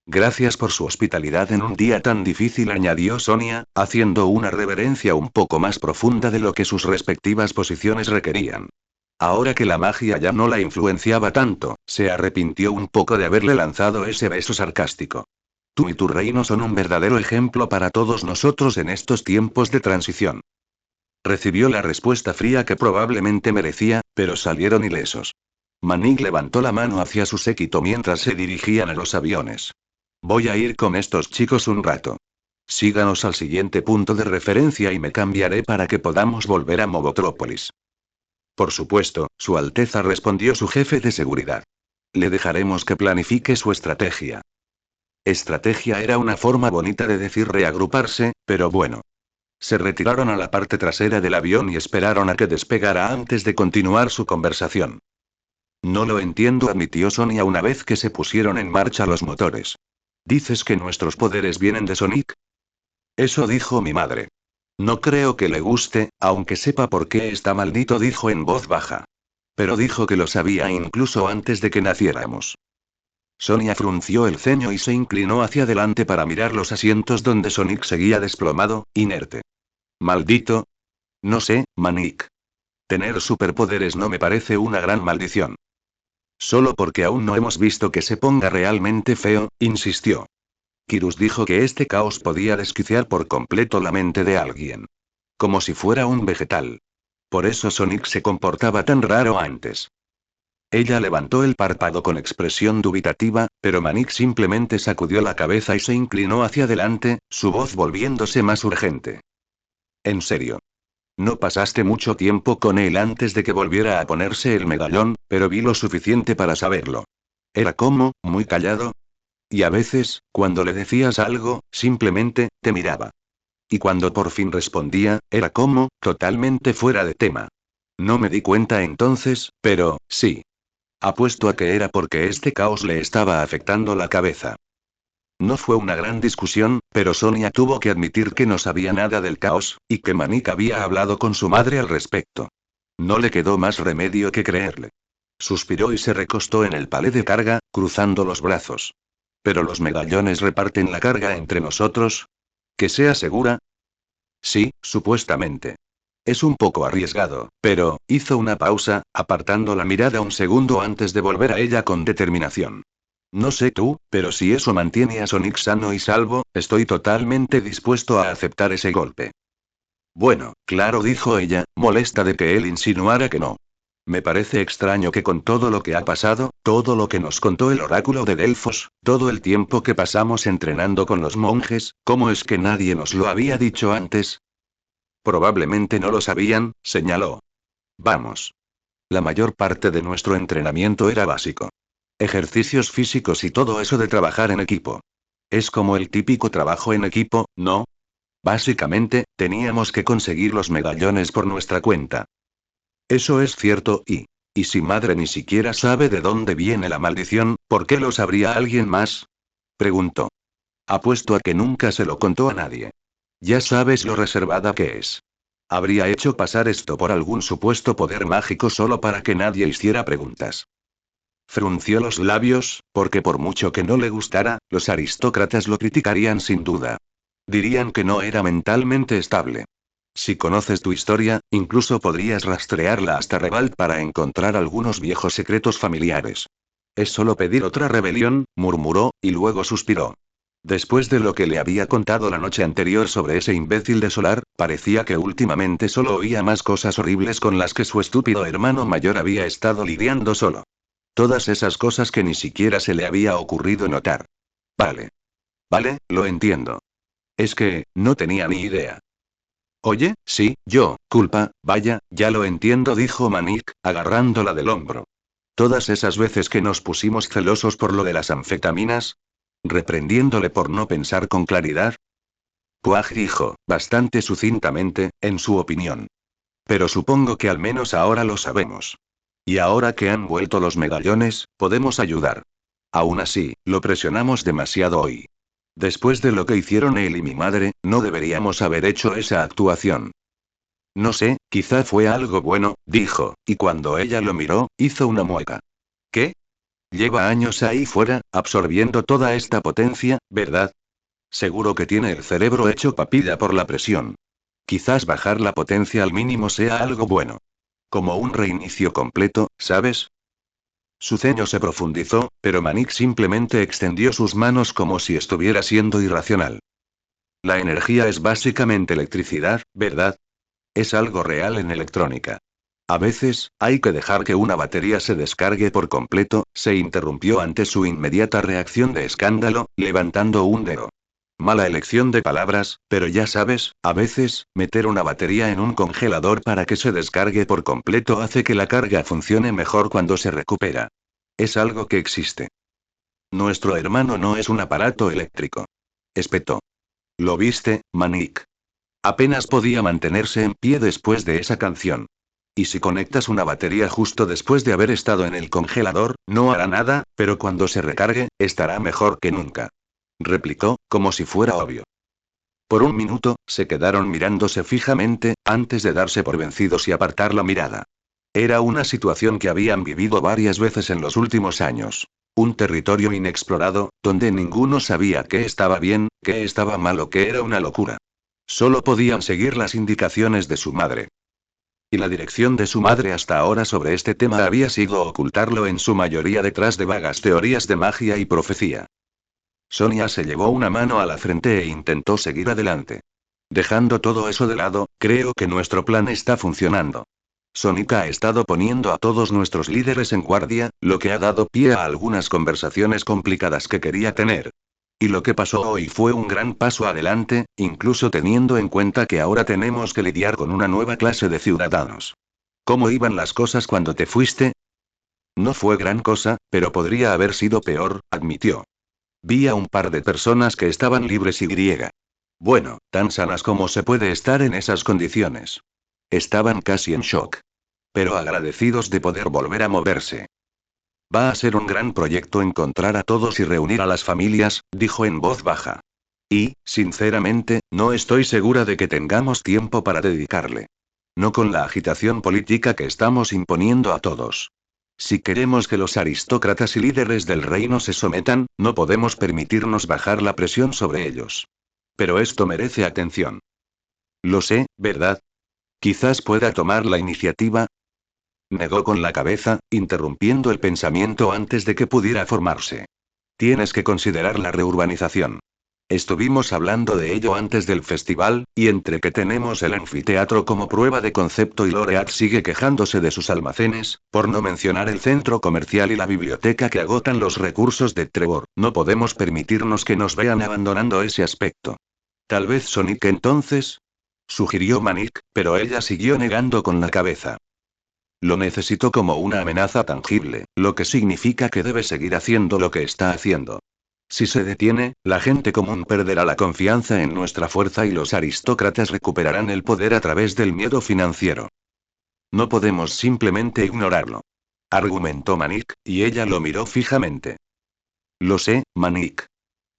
Gracias por su hospitalidad en un día tan difícil, añadió Sonia, haciendo una reverencia un poco más profunda de lo que sus respectivas posiciones requerían. Ahora que la magia ya no la influenciaba tanto, se arrepintió un poco de haberle lanzado ese beso sarcástico. Tú y tu reino son un verdadero ejemplo para todos nosotros en estos tiempos de transición. Recibió la respuesta fría que probablemente merecía, pero salieron ilesos. Manik levantó la mano hacia su séquito mientras se dirigían a los aviones. Voy a ir con estos chicos un rato. Síganos al siguiente punto de referencia y me cambiaré para que podamos volver a Movotrópolis. Por supuesto, Su Alteza, respondió su jefe de seguridad. Le dejaremos que planifique su estrategia. Estrategia era una forma bonita de decir reagruparse, pero bueno. Se retiraron a la parte trasera del avión y esperaron a que despegara antes de continuar su conversación. No lo entiendo, admitió Sonia una vez que se pusieron en marcha los motores. ¿Dices que nuestros poderes vienen de Sonic? Eso dijo mi madre. No creo que le guste, aunque sepa por qué está maldito, dijo en voz baja. Pero dijo que lo sabía incluso antes de que naciéramos. Sonia frunció el ceño y se inclinó hacia adelante para mirar los asientos donde Sonic seguía desplomado, inerte. ¿Maldito? No sé, Manik. Tener superpoderes no me parece una gran maldición. Solo porque aún no hemos visto que se ponga realmente feo, insistió. Kirus dijo que este caos podía desquiciar por completo la mente de alguien. Como si fuera un vegetal. Por eso Sonic se comportaba tan raro antes. Ella levantó el párpado con expresión dubitativa, pero Manik simplemente sacudió la cabeza y se inclinó hacia adelante, su voz volviéndose más urgente. En serio. No pasaste mucho tiempo con él antes de que volviera a ponerse el medallón, pero vi lo suficiente para saberlo. Era como, muy callado. Y a veces, cuando le decías algo, simplemente, te miraba. Y cuando por fin respondía, era como, totalmente fuera de tema. No me di cuenta entonces, pero, sí. Apuesto a que era porque este caos le estaba afectando la cabeza. No fue una gran discusión, pero Sonia tuvo que admitir que no sabía nada del caos, y que Manik había hablado con su madre al respecto. No le quedó más remedio que creerle. Suspiró y se recostó en el palé de carga, cruzando los brazos. ¿Pero los medallones reparten la carga entre nosotros? ¿Que sea segura? Sí, supuestamente. Es un poco arriesgado, pero, hizo una pausa, apartando la mirada un segundo antes de volver a ella con determinación. No sé tú, pero si eso mantiene a Sonic sano y salvo, estoy totalmente dispuesto a aceptar ese golpe. Bueno, claro, dijo ella, molesta de que él insinuara que no. Me parece extraño que con todo lo que ha pasado, todo lo que nos contó el oráculo de Delfos, todo el tiempo que pasamos entrenando con los monjes, ¿cómo es que nadie nos lo había dicho antes? Probablemente no lo sabían, señaló. Vamos. La mayor parte de nuestro entrenamiento era básico. Ejercicios físicos y todo eso de trabajar en equipo. Es como el típico trabajo en equipo, ¿no? Básicamente, teníamos que conseguir los medallones por nuestra cuenta. Eso es cierto ¿y si madre ni siquiera sabe de dónde viene la maldición, por qué lo sabría alguien más? Preguntó. Apuesto a que nunca se lo contó a nadie. Ya sabes lo reservada que es. Habría hecho pasar esto por algún supuesto poder mágico solo para que nadie hiciera preguntas. Frunció los labios, porque por mucho que no le gustara, los aristócratas lo criticarían sin duda. Dirían que no era mentalmente estable. Si conoces tu historia, incluso podrías rastrearla hasta Revalt para encontrar algunos viejos secretos familiares. Es solo pedir otra rebelión, murmuró, y luego suspiró. Después de lo que le había contado la noche anterior sobre ese imbécil de Solar, parecía que últimamente solo oía más cosas horribles con las que su estúpido hermano mayor había estado lidiando solo. Todas esas cosas que ni siquiera se le había ocurrido notar. Vale. Vale, lo entiendo. Es que, no tenía ni idea. Oye, sí, culpa, vaya, ya lo entiendo, dijo Manik, agarrándola del hombro. Todas esas veces que nos pusimos celosos por lo de las anfetaminas. Reprendiéndole por no pensar con claridad. Puaj dijo, bastante sucintamente, en su opinión. Pero supongo que al menos ahora lo sabemos. Y ahora que han vuelto los medallones, podemos ayudar. Aún así, lo presionamos demasiado hoy. Después de lo que hicieron él y mi madre, no deberíamos haber hecho esa actuación. No sé, quizá fue algo bueno, dijo, y cuando ella lo miró, hizo una mueca. ¿Qué? Lleva años ahí fuera, absorbiendo toda esta potencia, ¿verdad? Seguro que tiene el cerebro hecho papilla por la presión. Quizás bajar la potencia al mínimo sea algo bueno. Como un reinicio completo, ¿sabes? Su ceño se profundizó, pero Manik simplemente extendió sus manos como si estuviera siendo irracional. La energía es básicamente electricidad, ¿verdad? Es algo real en electrónica. A veces, hay que dejar que una batería se descargue por completo, se interrumpió ante su inmediata reacción de escándalo, levantando un dedo. Mala elección de palabras, pero ya sabes, a veces, meter una batería en un congelador para que se descargue por completo hace que la carga funcione mejor cuando se recupera. Es algo que existe. Nuestro hermano no es un aparato eléctrico. Espetó. ¿Lo viste, Manik? Apenas podía mantenerse en pie después de esa canción. Y si conectas una batería justo después de haber estado en el congelador, no hará nada, pero cuando se recargue, estará mejor que nunca. Replicó, como si fuera obvio. Por un minuto, se quedaron mirándose fijamente, antes de darse por vencidos y apartar la mirada. Era una situación que habían vivido varias veces en los últimos años. Un territorio inexplorado, donde ninguno sabía qué estaba bien, qué estaba mal o qué era una locura. Solo podían seguir las indicaciones de su madre. Y la dirección de su madre hasta ahora sobre este tema había sido ocultarlo en su mayoría detrás de vagas teorías de magia y profecía. Sonia se llevó una mano a la frente e intentó seguir adelante. Dejando todo eso de lado, creo que nuestro plan está funcionando. Sonic ha estado poniendo a todos nuestros líderes en guardia, lo que ha dado pie a algunas conversaciones complicadas que quería tener. Y lo que pasó hoy fue un gran paso adelante, incluso teniendo en cuenta que ahora tenemos que lidiar con una nueva clase de ciudadanos. ¿Cómo iban las cosas cuando te fuiste? No fue gran cosa, pero podría haber sido peor, admitió. Vi a un par de personas que estaban libres y griega. Bueno, tan sanas como se puede estar en esas condiciones. Estaban casi en shock. Pero agradecidos de poder volver a moverse. Va a ser un gran proyecto encontrar a todos y reunir a las familias, dijo en voz baja. Y, sinceramente, no estoy segura de que tengamos tiempo para dedicarle. No con la agitación política que estamos imponiendo a todos. Si queremos que los aristócratas y líderes del reino se sometan, no podemos permitirnos bajar la presión sobre ellos. Pero esto merece atención. Lo sé, ¿verdad? Quizás pueda tomar la iniciativa. Negó con la cabeza, interrumpiendo el pensamiento antes de que pudiera formarse. Tienes que considerar la reurbanización. Estuvimos hablando de ello antes del festival, y entre que tenemos el anfiteatro como prueba de concepto y Loreat sigue quejándose de sus almacenes, por no mencionar el centro comercial y la biblioteca que agotan los recursos de Trevor, no podemos permitirnos que nos vean abandonando ese aspecto. Tal vez Sonic entonces, sugirió Manik, pero ella siguió negando con la cabeza. Lo necesito como una amenaza tangible, lo que significa que debe seguir haciendo lo que está haciendo. Si se detiene, la gente común perderá la confianza en nuestra fuerza y los aristócratas recuperarán el poder a través del miedo financiero. No podemos simplemente ignorarlo. Argumentó Manik, y ella lo miró fijamente. Lo sé, Manik.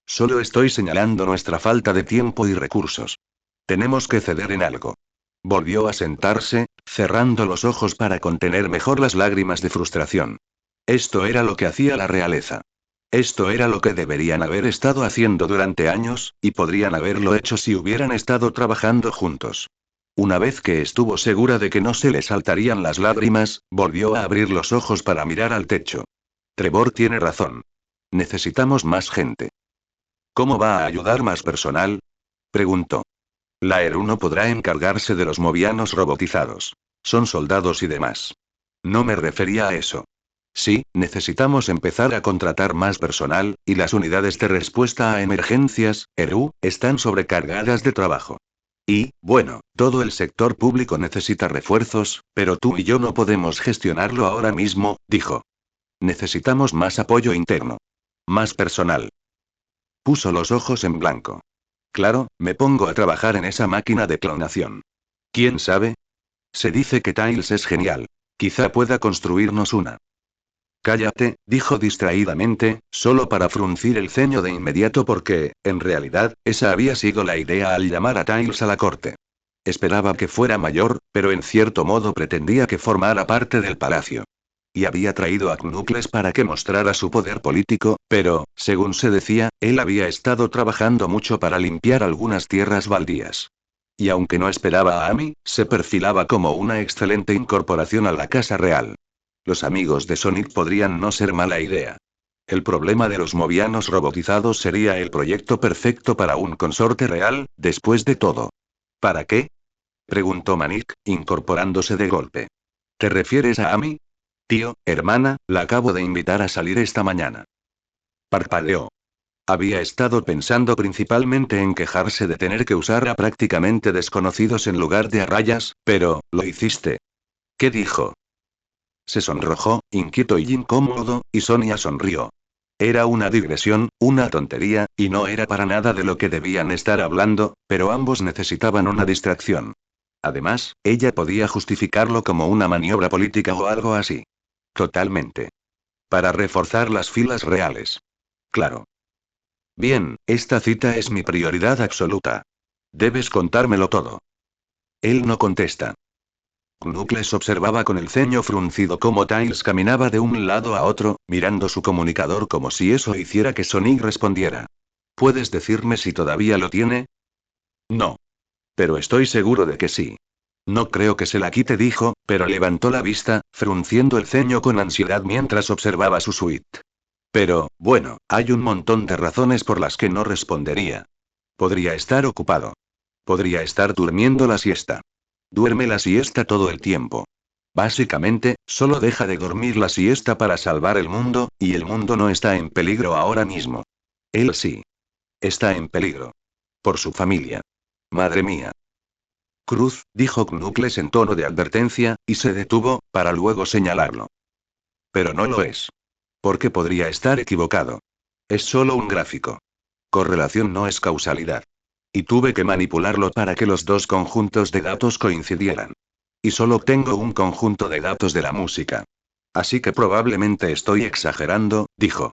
Solo estoy señalando nuestra falta de tiempo y recursos. Tenemos que ceder en algo. Volvió a sentarse, cerrando los ojos para contener mejor las lágrimas de frustración. Esto era lo que hacía la realeza. Esto era lo que deberían haber estado haciendo durante años, y podrían haberlo hecho si hubieran estado trabajando juntos. Una vez que estuvo segura de que no se le saltarían las lágrimas, volvió a abrir los ojos para mirar al techo. Trevor tiene razón. Necesitamos más gente. ¿Cómo va a ayudar más personal? Preguntó. La ERU no podrá encargarse de los movianos robotizados. Son soldados y demás. No me refería a eso. Sí, necesitamos empezar a contratar más personal, y las unidades de respuesta a emergencias, ERU, están sobrecargadas de trabajo. Y, bueno, todo el sector público necesita refuerzos, pero tú y yo no podemos gestionarlo ahora mismo, dijo. Necesitamos más apoyo interno. Más personal. Puso los ojos en blanco. Claro, me pongo a trabajar en esa máquina de clonación. ¿Quién sabe? Se dice que Tiles es genial. Quizá pueda construirnos una. Cállate, dijo distraídamente, solo para fruncir el ceño de inmediato porque, en realidad, esa había sido la idea al llamar a Tiles a la corte. Esperaba que fuera mayor, pero en cierto modo pretendía que formara parte del palacio. Y había traído a Knuckles para que mostrara su poder político, pero, según se decía, él había estado trabajando mucho para limpiar algunas tierras baldías. Y aunque no esperaba a Amy, se perfilaba como una excelente incorporación a la casa real. Los amigos de Sonic podrían no ser mala idea. El problema de los movianos robotizados sería el proyecto perfecto para un consorte real, después de todo. ¿Para qué? Preguntó Manik, incorporándose de golpe. ¿Te refieres a Amy? Tío, hermana, la acabo de invitar a salir esta mañana. Parpadeó. Había estado pensando principalmente en quejarse de tener que usar a prácticamente desconocidos en lugar de a rayas, pero, ¿lo hiciste? ¿Qué dijo? Se sonrojó, inquieto y incómodo, y Sonia sonrió. Era una digresión, una tontería, y no era para nada de lo que debían estar hablando, pero ambos necesitaban una distracción. Además, ella podía justificarlo como una maniobra política o algo así. Totalmente. Para reforzar las filas reales. Claro. Bien, esta cita es mi prioridad absoluta. Debes contármelo todo. Él no contesta. Knuckles observaba con el ceño fruncido cómo Tails caminaba de un lado a otro, mirando su comunicador como si eso hiciera que Sonic respondiera. ¿Puedes decirme si todavía lo tiene? No. Pero estoy seguro de que sí. No creo que se la quite, dijo, pero levantó la vista, frunciendo el ceño con ansiedad mientras observaba su suite. Pero, bueno, hay un montón de razones por las que no respondería. Podría estar ocupado. Podría estar durmiendo la siesta. Duerme la siesta todo el tiempo. Básicamente, solo deja de dormir la siesta para salvar el mundo, y el mundo no está en peligro ahora mismo. Él sí. Está en peligro. Por su familia. Madre mía. Cruz, dijo Knuckles en tono de advertencia, y se detuvo, para luego señalarlo. Pero no lo es. Porque podría estar equivocado. Es solo un gráfico. Correlación no es causalidad. Y tuve que manipularlo para que los dos conjuntos de datos coincidieran. Y solo tengo un conjunto de datos de la música. Así que probablemente estoy exagerando, dijo.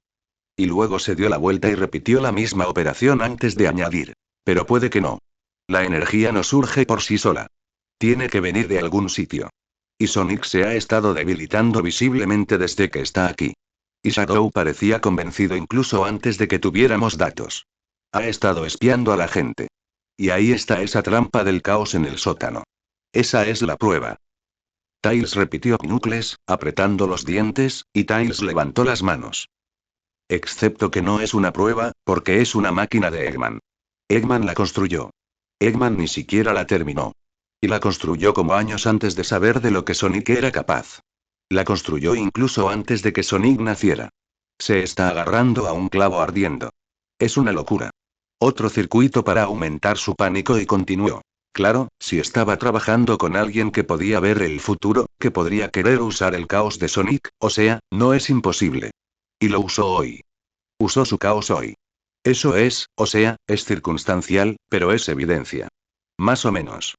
Y luego se dio la vuelta y repitió la misma operación antes de añadir. Pero puede que no. La energía no surge por sí sola. Tiene que venir de algún sitio. Y Sonic se ha estado debilitando visiblemente desde que está aquí. Y Shadow parecía convencido incluso antes de que tuviéramos datos. Ha estado espiando a la gente. Y ahí está esa trampa del caos en el sótano. Esa es la prueba. Tails, repitió Knuckles, apretando los dientes, y Tails levantó las manos. Excepto que no es una prueba, porque es una máquina de Eggman. Eggman la construyó. Eggman ni siquiera la terminó. Y la construyó como años antes de saber de lo que Sonic era capaz. La construyó incluso antes de que Sonic naciera. Se está agarrando a un clavo ardiendo. Es una locura. Otro circuito para aumentar su pánico y continuó. Claro, si estaba trabajando con alguien que podía ver el futuro, que podría querer usar el caos de Sonic, o sea, no es imposible. Y lo usó hoy. Usó su caos hoy. Eso es, o sea, es circunstancial, pero es evidencia. Más o menos.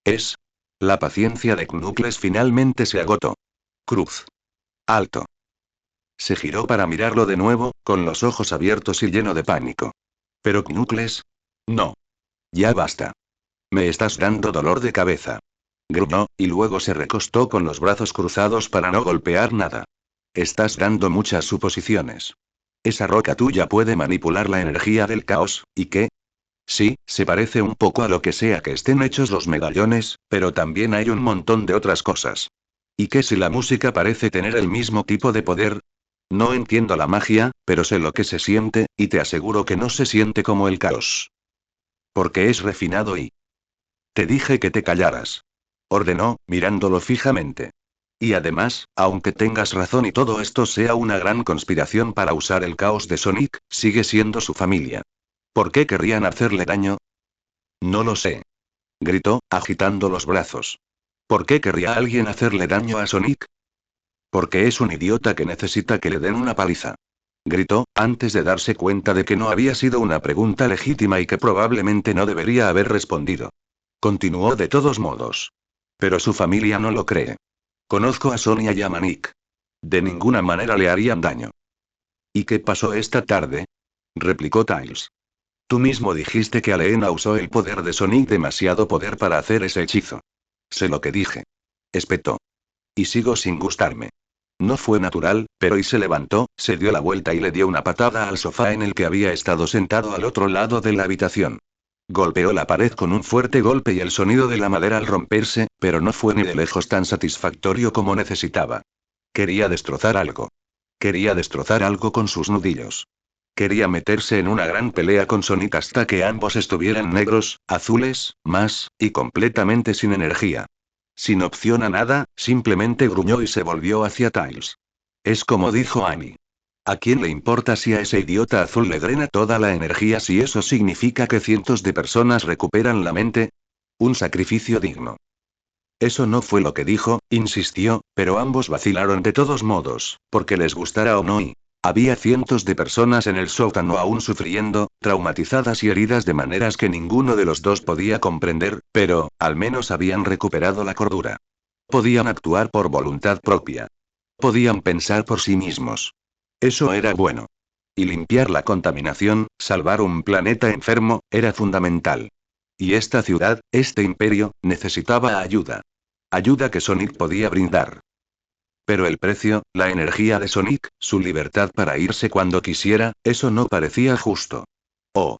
Es. La paciencia de Knuckles finalmente se agotó. Cruz. Alto. Se giró para mirarlo de nuevo, con los ojos abiertos y lleno de pánico. Pero Knuckles. No. Ya basta. Me estás dando dolor de cabeza. Gruñó, y luego se recostó con los brazos cruzados para no golpear nada. Estás dando muchas suposiciones. Esa roca tuya puede manipular la energía del caos, ¿y qué? Sí, se parece un poco a lo que sea que estén hechos los medallones, pero también hay un montón de otras cosas. ¿Y qué si la música parece tener el mismo tipo de poder? No entiendo la magia, pero sé lo que se siente, y te aseguro que no se siente como el caos. Porque es refinado y... Te dije que te callaras. Ordenó, mirándolo fijamente. Y además, aunque tengas razón y todo esto sea una gran conspiración para usar el caos de Sonic, sigue siendo su familia. ¿Por qué querrían hacerle daño? No lo sé. Gritó, agitando los brazos. ¿Por qué querría alguien hacerle daño a Sonic? Porque es un idiota que necesita que le den una paliza. Gritó, antes de darse cuenta de que no había sido una pregunta legítima y que probablemente no debería haber respondido. Continuó de todos modos. Pero su familia no lo cree. Conozco a Sonia y a Manik. De ninguna manera le harían daño. ¿Y qué pasó esta tarde? Replicó Tails. Tú mismo dijiste que Aleena usó el poder de Sonic, demasiado poder para hacer ese hechizo. Sé lo que dije. Espetó. Y sigo sin gustarme. No fue natural, pero y se levantó, se dio la vuelta y le dio una patada al sofá en el que había estado sentado al otro lado de la habitación. Golpeó la pared con un fuerte golpe y el sonido de la madera al romperse, pero no fue ni de lejos tan satisfactorio como necesitaba. Quería destrozar algo. Quería destrozar algo con sus nudillos. Quería meterse en una gran pelea con Sonic hasta que ambos estuvieran negros, azules, más, y completamente sin energía. Sin opción a nada, simplemente gruñó y se volvió hacia Tails. Es como dijo Annie. ¿A quién le importa si a ese idiota azul le drena toda la energía si eso significa que cientos de personas recuperan la mente? Un sacrificio digno. Eso no fue lo que dijo, insistió, pero ambos vacilaron de todos modos, porque les gustara o no y... Había cientos de personas en el sótano aún sufriendo, traumatizadas y heridas de maneras que ninguno de los dos podía comprender, pero, al menos habían recuperado la cordura. Podían actuar por voluntad propia. Podían pensar por sí mismos. Eso era bueno. Y limpiar la contaminación, salvar un planeta enfermo, era fundamental. Y esta ciudad, este imperio, necesitaba ayuda. Ayuda que Sonic podía brindar. Pero el precio, la energía de Sonic, su libertad para irse cuando quisiera, eso no parecía justo. Oh.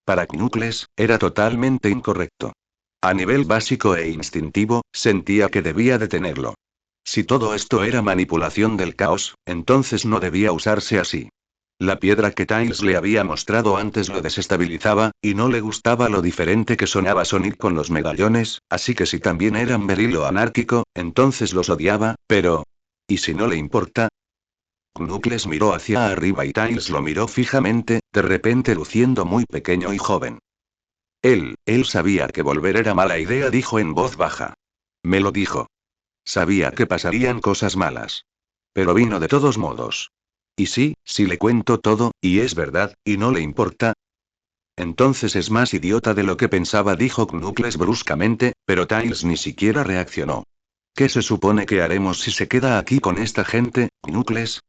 Para Knuckles, era totalmente incorrecto. A nivel básico e instintivo, sentía que debía detenerlo. Si todo esto era manipulación del caos, entonces no debía usarse así. La piedra que Tails le había mostrado antes lo desestabilizaba, y no le gustaba lo diferente que sonaba Sonic con los medallones, así que si también eran beril o anárquico, entonces los odiaba, pero... ¿y si no le importa? Knuckles miró hacia arriba y Tails lo miró fijamente, de repente luciendo muy pequeño y joven. Él sabía que volver era mala idea, dijo en voz baja. Me lo dijo. Sabía que pasarían cosas malas. Pero vino de todos modos. Y sí, si le cuento todo, y es verdad, y no le importa. Entonces es más idiota de lo que pensaba, dijo Knuckles bruscamente, pero Tails ni siquiera reaccionó. ¿Qué se supone que haremos si se queda aquí con esta gente, Knuckles?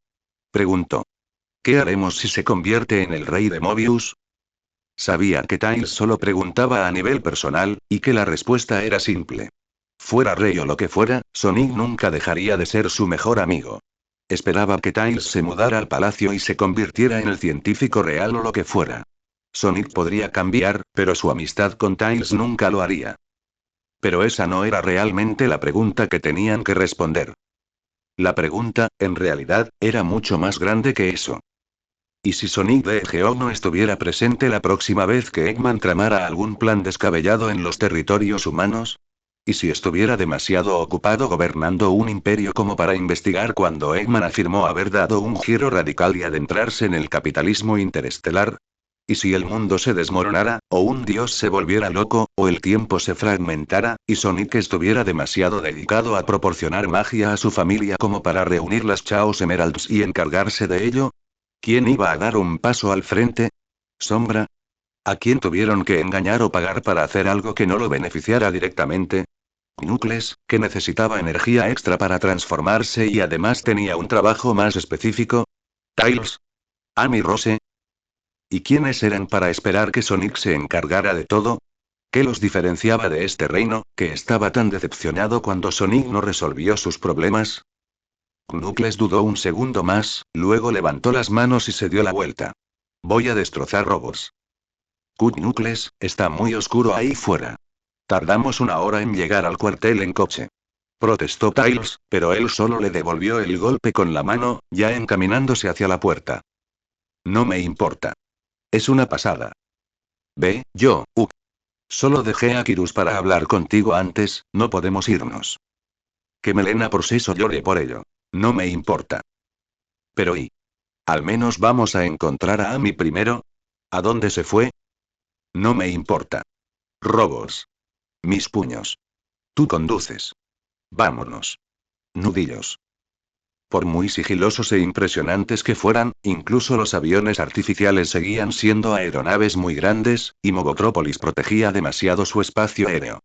Preguntó. ¿Qué haremos si se convierte en el rey de Mobius? Sabía que Tails solo preguntaba a nivel personal, y que la respuesta era simple. Fuera rey o lo que fuera, Sonic nunca dejaría de ser su mejor amigo. Esperaba que Tails se mudara al palacio y se convirtiera en el científico real o lo que fuera. Sonic podría cambiar, pero su amistad con Tails nunca lo haría. Pero esa no era realmente la pregunta que tenían que responder. La pregunta, en realidad, era mucho más grande que eso. ¿Y si Sonic the Hedgehog no estuviera presente la próxima vez que Eggman tramara algún plan descabellado en los territorios humanos? ¿Y si estuviera demasiado ocupado gobernando un imperio como para investigar cuando Eggman afirmó haber dado un giro radical y adentrarse en el capitalismo interestelar? ¿Y si el mundo se desmoronara, o un dios se volviera loco, o el tiempo se fragmentara, y Sonic estuviera demasiado dedicado a proporcionar magia a su familia como para reunir las Chaos Emeralds y encargarse de ello? ¿Quién iba a dar un paso al frente? ¿Sombra? ¿A quién tuvieron que engañar o pagar para hacer algo que no lo beneficiara directamente? Knuckles, que necesitaba energía extra para transformarse y además tenía un trabajo más específico. Tails. Amy Rose. ¿Y quiénes eran para esperar que Sonic se encargara de todo? ¿Qué los diferenciaba de este reino, que estaba tan decepcionado cuando Sonic no resolvió sus problemas? Knuckles dudó un segundo más, luego levantó las manos y se dio la vuelta. Voy a destrozar robots. Knuckles, está muy oscuro ahí fuera. Tardamos 1 hora en llegar al cuartel en coche. Protestó Tails, pero él solo le devolvió el golpe con la mano, ya encaminándose hacia la puerta. No me importa. Es una pasada. Ve, solo dejé a Kirus para hablar contigo antes, no podemos irnos. Que Melena por Seso llore por ello. No me importa. Pero ¿al menos vamos a encontrar a Amy primero? ¿A dónde se fue? No me importa. Robos. Mis puños. Tú conduces. Vámonos. Nudillos. Por muy sigilosos e impresionantes que fueran, incluso los aviones artificiales seguían siendo aeronaves muy grandes, y Mogotrópolis protegía demasiado su espacio aéreo.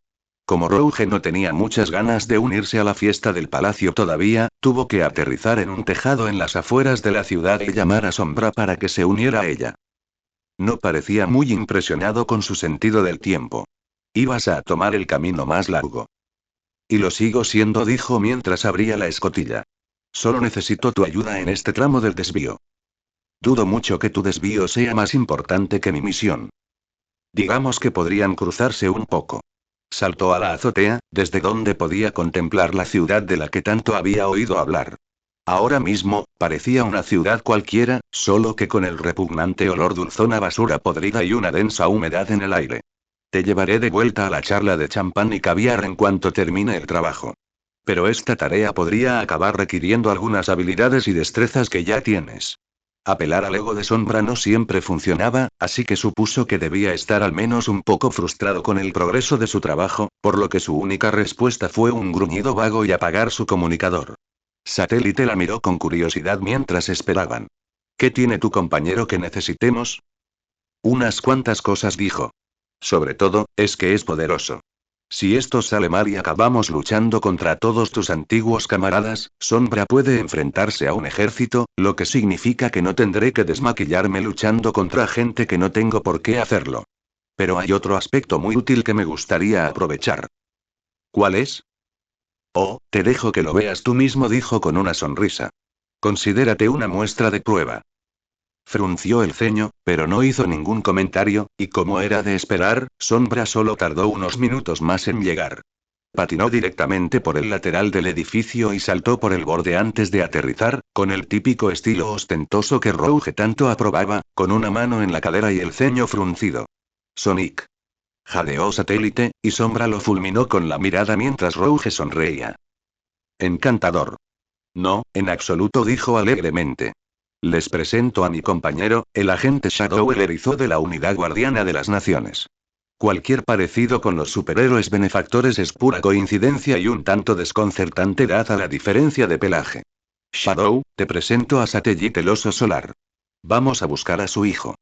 Como Rouge no tenía muchas ganas de unirse a la fiesta del palacio todavía, tuvo que aterrizar en un tejado en las afueras de la ciudad y llamar a Sombra para que se uniera a ella. No parecía muy impresionado con su sentido del tiempo. Ibas a tomar el camino más largo. Y lo sigo siendo, dijo mientras abría la escotilla. Solo necesito tu ayuda en este tramo del desvío. Dudo mucho que tu desvío sea más importante que mi misión. Digamos que podrían cruzarse un poco. Saltó a la azotea, desde donde podía contemplar la ciudad de la que tanto había oído hablar. Ahora mismo, parecía una ciudad cualquiera, solo que con el repugnante olor dulzón a basura podrida y una densa humedad en el aire. Te llevaré de vuelta a la charla de champán y caviar en cuanto termine el trabajo. Pero esta tarea podría acabar requiriendo algunas habilidades y destrezas que ya tienes. Apelar al ego de Sombra no siempre funcionaba, así que supuso que debía estar al menos un poco frustrado con el progreso de su trabajo, por lo que su única respuesta fue un gruñido vago y apagar su comunicador. Satélite la miró con curiosidad mientras esperaban. ¿Qué tiene tu compañero que necesitemos? Unas cuantas cosas, dijo. Sobre todo, es que es poderoso. Si esto sale mal y acabamos luchando contra todos tus antiguos camaradas, Sombra puede enfrentarse a un ejército, lo que significa que no tendré que desmaquillarme luchando contra gente que no tengo por qué hacerlo. Pero hay otro aspecto muy útil que me gustaría aprovechar. ¿Cuál es? Oh, te dejo que lo veas tú mismo, dijo con una sonrisa. Considérate una muestra de prueba. Frunció el ceño, pero no hizo ningún comentario, y como era de esperar, Sombra solo tardó unos minutos más en llegar. Patinó directamente por el lateral del edificio y saltó por el borde antes de aterrizar, con el típico estilo ostentoso que Rouge tanto aprobaba, con una mano en la cadera y el ceño fruncido. Sonic. Jadeó Satélite, y Sombra lo fulminó con la mirada mientras Rouge sonreía. Encantador. No, en absoluto, dijo alegremente. Les presento a mi compañero, el agente Shadow, el erizo de la Unidad Guardiana de las Naciones. Cualquier parecido con los superhéroes benefactores es pura coincidencia y un tanto desconcertante dada la diferencia de pelaje. Shadow, te presento a Satellite el oso solar. Vamos a buscar a su hijo.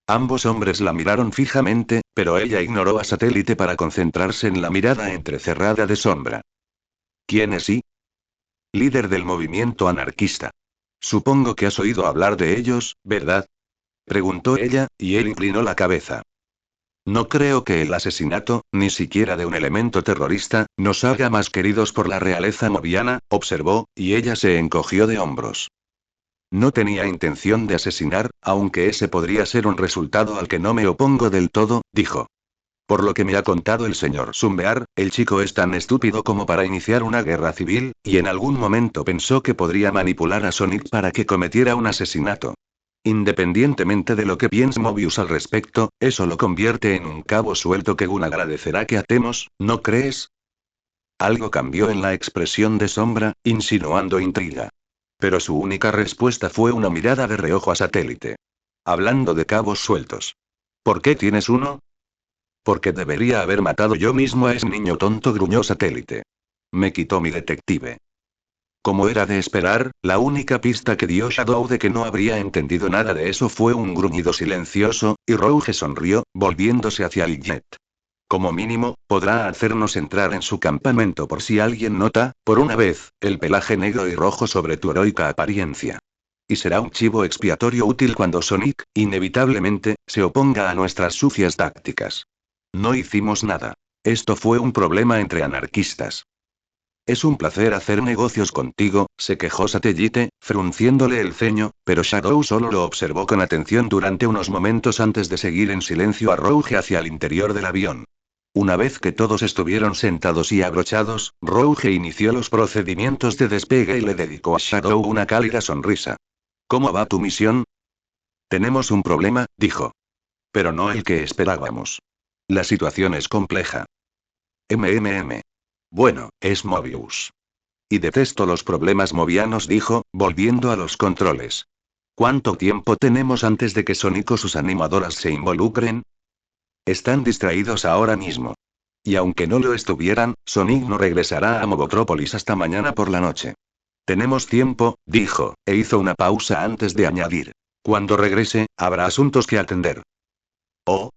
Ambos hombres la miraron fijamente, pero ella ignoró a Satélite para concentrarse en la mirada entrecerrada de Sombra. ¿Quién es I? Líder del movimiento anarquista. Supongo que has oído hablar de ellos, ¿verdad? Preguntó ella, y él inclinó la cabeza. No creo que el asesinato, ni siquiera de un elemento terrorista, nos haga más queridos por la realeza moviana, observó, y ella se encogió de hombros. No tenía intención de asesinar, aunque ese podría ser un resultado al que no me opongo del todo, dijo. Por lo que me ha contado el señor Sumbear, el chico es tan estúpido como para iniciar una guerra civil, y en algún momento pensó que podría manipular a Sonic para que cometiera un asesinato. Independientemente de lo que piense Mobius al respecto, eso lo convierte en un cabo suelto que Gunn agradecerá que atemos, ¿no crees? Algo cambió en la expresión de Sombra, insinuando intriga. Pero su única respuesta fue una mirada de reojo a Satélite. Hablando de cabos sueltos. ¿Por qué tienes uno? Porque debería haber matado yo mismo a ese niño tonto, gruñó Satélite. Me quitó mi detective. Como era de esperar, la única pista que dio Shadow de que no habría entendido nada de eso fue un gruñido silencioso, y Rouge sonrió, volviéndose hacia el jet. Como mínimo, podrá hacernos entrar en su campamento por si alguien nota, por una vez, el pelaje negro y rojo sobre tu heroica apariencia. Y será un chivo expiatorio útil cuando Sonic, inevitablemente, se oponga a nuestras sucias tácticas. No hicimos nada. Esto fue un problema entre anarquistas. Es un placer hacer negocios contigo, se quejó Satellite, frunciéndole el ceño, pero Shadow solo lo observó con atención durante unos momentos antes de seguir en silencio a Rouge hacia el interior del avión. Una vez que todos estuvieron sentados y abrochados, Rouge inició los procedimientos de despegue y le dedicó a Shadow una cálida sonrisa. ¿Cómo va tu misión? Tenemos un problema, dijo. Pero no el que esperábamos. La situación es compleja. Bueno, es Mobius. Y detesto los problemas movianos, dijo, volviendo a los controles. ¿Cuánto tiempo tenemos antes de que Sonic o sus animadoras se involucren? Están distraídos ahora mismo. Y aunque no lo estuvieran, Sonic no regresará a Mobotrópolis hasta mañana por la noche. Tenemos tiempo, dijo, e hizo una pausa antes de añadir. Cuando regrese, habrá asuntos que atender. Oh.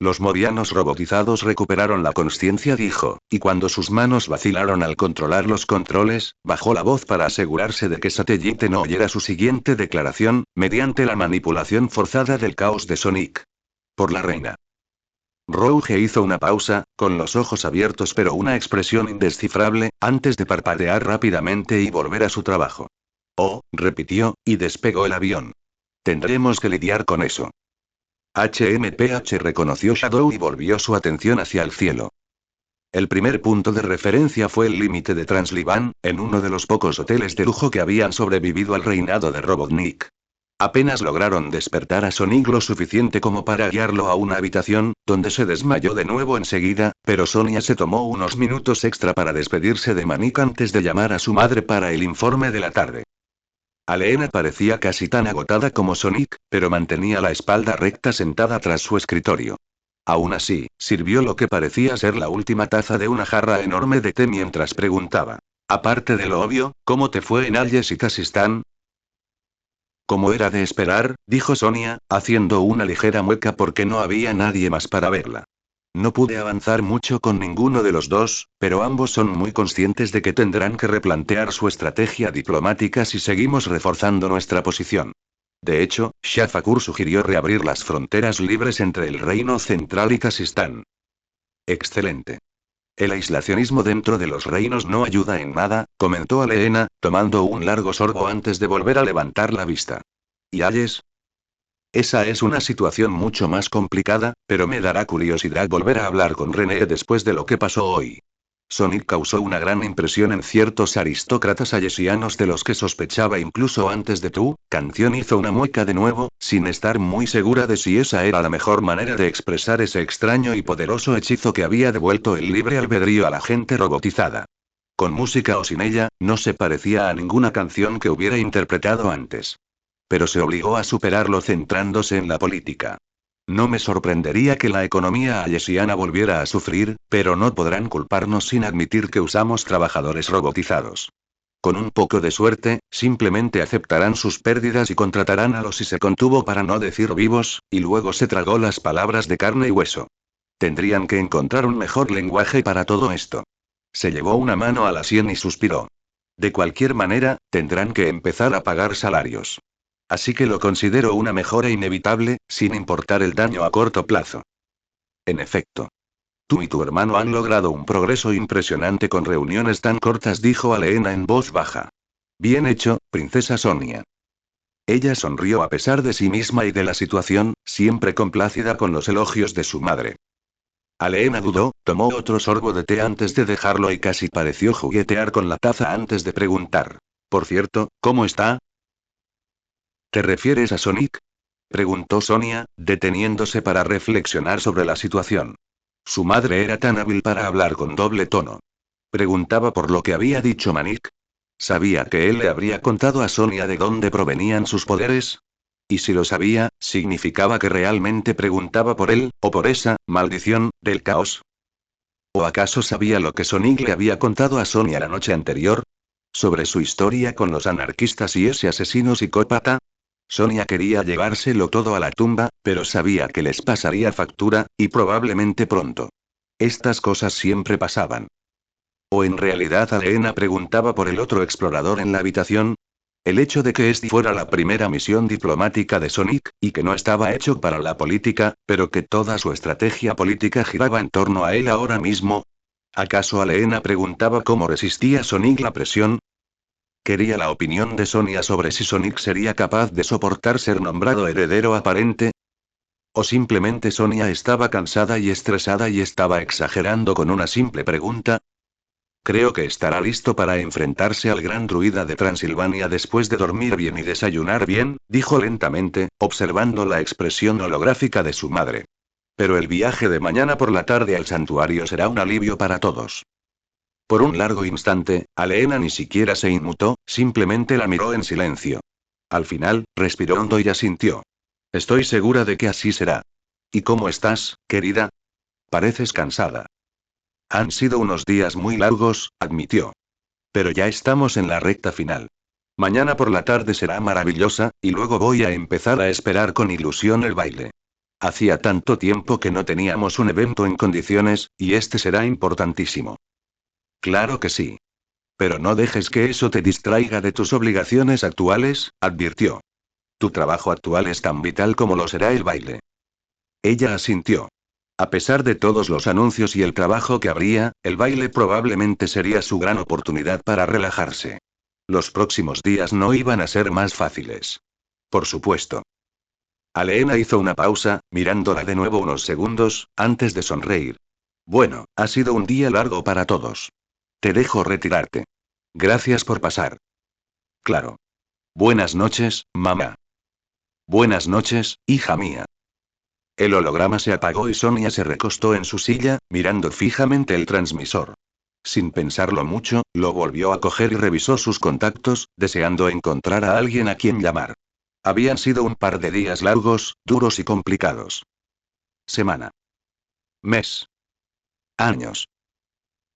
Los movianos robotizados recuperaron la consciencia, dijo, y cuando sus manos vacilaron al controlar los controles, bajó la voz para asegurarse de que Satellite no oyera su siguiente declaración, mediante la manipulación forzada del caos de Sonic. Por la reina. Rouge hizo una pausa, con los ojos abiertos pero una expresión indescifrable, antes de parpadear rápidamente y volver a su trabajo. Oh, repitió, y despegó el avión. Tendremos que lidiar con eso. HMPH, reconoció Shadow y volvió su atención hacia el cielo. El primer punto de referencia fue el límite de Translivan, en uno de los pocos hoteles de lujo que habían sobrevivido al reinado de Robotnik. Apenas lograron despertar a Sonic lo suficiente como para guiarlo a una habitación, donde se desmayó de nuevo enseguida, pero Sonia se tomó unos minutos extra para despedirse de Manik antes de llamar a su madre para el informe de la tarde. Aleena parecía casi tan agotada como Sonic, pero mantenía la espalda recta sentada tras su escritorio. Aún así, sirvió lo que parecía ser la última taza de una jarra enorme de té mientras preguntaba. Aparte de lo obvio, ¿cómo te fue en Alges y Kazistán? Como era de esperar, dijo Sonia, haciendo una ligera mueca porque no había nadie más para verla. No pude avanzar mucho con ninguno de los dos, pero ambos son muy conscientes de que tendrán que replantear su estrategia diplomática si seguimos reforzando nuestra posición. De hecho, Shafakur sugirió reabrir las fronteras libres entre el Reino Central y Kazistán. Excelente. El aislacionismo dentro de los reinos no ayuda en nada, comentó Aleena, tomando un largo sorbo antes de volver a levantar la vista. ¿Y Ayes? Esa es una situación mucho más complicada, pero me dará curiosidad volver a hablar con René después de lo que pasó hoy. Sonic causó una gran impresión en ciertos aristócratas ayesianos de los que sospechaba incluso antes de tu canción. Hizo una mueca de nuevo, sin estar muy segura de si esa era la mejor manera de expresar ese extraño y poderoso hechizo que había devuelto el libre albedrío a la gente robotizada. Con música o sin ella, no se parecía a ninguna canción que hubiera interpretado antes. Pero se obligó a superarlo centrándose en la política. No me sorprendería que la economía ayesiana volviera a sufrir, pero no podrán culparnos sin admitir que usamos trabajadores robotizados. Con un poco de suerte, simplemente aceptarán sus pérdidas y contratarán a los y se contuvo para no decir vivos, y luego se tragó las palabras de carne y hueso. Tendrían que encontrar un mejor lenguaje para todo esto. Se llevó una mano a la sien y suspiró. De cualquier manera, tendrán que empezar a pagar salarios. Así que lo considero una mejora inevitable, sin importar el daño a corto plazo. En efecto. Tú y tu hermano han logrado un progreso impresionante con reuniones tan cortas, dijo Aleena en voz baja. Bien hecho, princesa Sonia. Ella sonrió a pesar de sí misma y de la situación, siempre complacida con los elogios de su madre. Aleena dudó, tomó otro sorbo de té antes de dejarlo y casi pareció juguetear con la taza antes de preguntar. Por cierto, ¿cómo está? ¿Te refieres a Sonic? Preguntó Sonia, deteniéndose para reflexionar sobre la situación. Su madre era tan hábil para hablar con doble tono. Preguntaba por lo que había dicho Manik. ¿Sabía que él le habría contado a Sonia de dónde provenían sus poderes? Y si lo sabía, ¿significaba que realmente preguntaba por él, o por esa maldición del caos? ¿O acaso sabía lo que Sonic le había contado a Sonia la noche anterior? ¿Sobre su historia con los anarquistas y ese asesino psicópata? Sonia quería llevárselo todo a la tumba, pero sabía que les pasaría factura, y probablemente pronto. Estas cosas siempre pasaban. ¿O en realidad Aleena preguntaba por el otro explorador en la habitación? El hecho de que esta fuera la primera misión diplomática de Sonic, y que no estaba hecho para la política, pero que toda su estrategia política giraba en torno a él ahora mismo. ¿Acaso Aleena preguntaba cómo resistía Sonic la presión? Quería la opinión de Sonia sobre si Sonic sería capaz de soportar ser nombrado heredero aparente. ¿O simplemente Sonia estaba cansada y estresada y estaba exagerando con una simple pregunta? Creo que estará listo para enfrentarse al gran druida de Transilvania después de dormir bien y desayunar bien, dijo lentamente, observando la expresión holográfica de su madre. Pero el viaje de mañana por la tarde al santuario será un alivio para todos. Por un largo instante, Aleena ni siquiera se inmutó, simplemente la miró en silencio. Al final, respiró hondo y asintió. Estoy segura de que así será. ¿Y cómo estás, querida? Pareces cansada. Han sido unos días muy largos, admitió. Pero ya estamos en la recta final. Mañana por la tarde será maravillosa, y luego voy a empezar a esperar con ilusión el baile. Hacía tanto tiempo que no teníamos un evento en condiciones, y este será importantísimo. Claro que sí. Pero no dejes que eso te distraiga de tus obligaciones actuales, advirtió. Tu trabajo actual es tan vital como lo será el baile. Ella asintió. A pesar de todos los anuncios y el trabajo que habría, el baile probablemente sería su gran oportunidad para relajarse. Los próximos días no iban a ser más fáciles. Por supuesto. Aleena hizo una pausa, mirándola de nuevo unos segundos, antes de sonreír. Bueno, ha sido un día largo para todos. Te dejo retirarte. Gracias por pasar. Claro. Buenas noches, mamá. Buenas noches, hija mía. El holograma se apagó y Sonia se recostó en su silla, mirando fijamente el transmisor. Sin pensarlo mucho, lo volvió a coger y revisó sus contactos, deseando encontrar a alguien a quien llamar. Habían sido un par de días largos, duros y complicados. Semana. Mes. Años.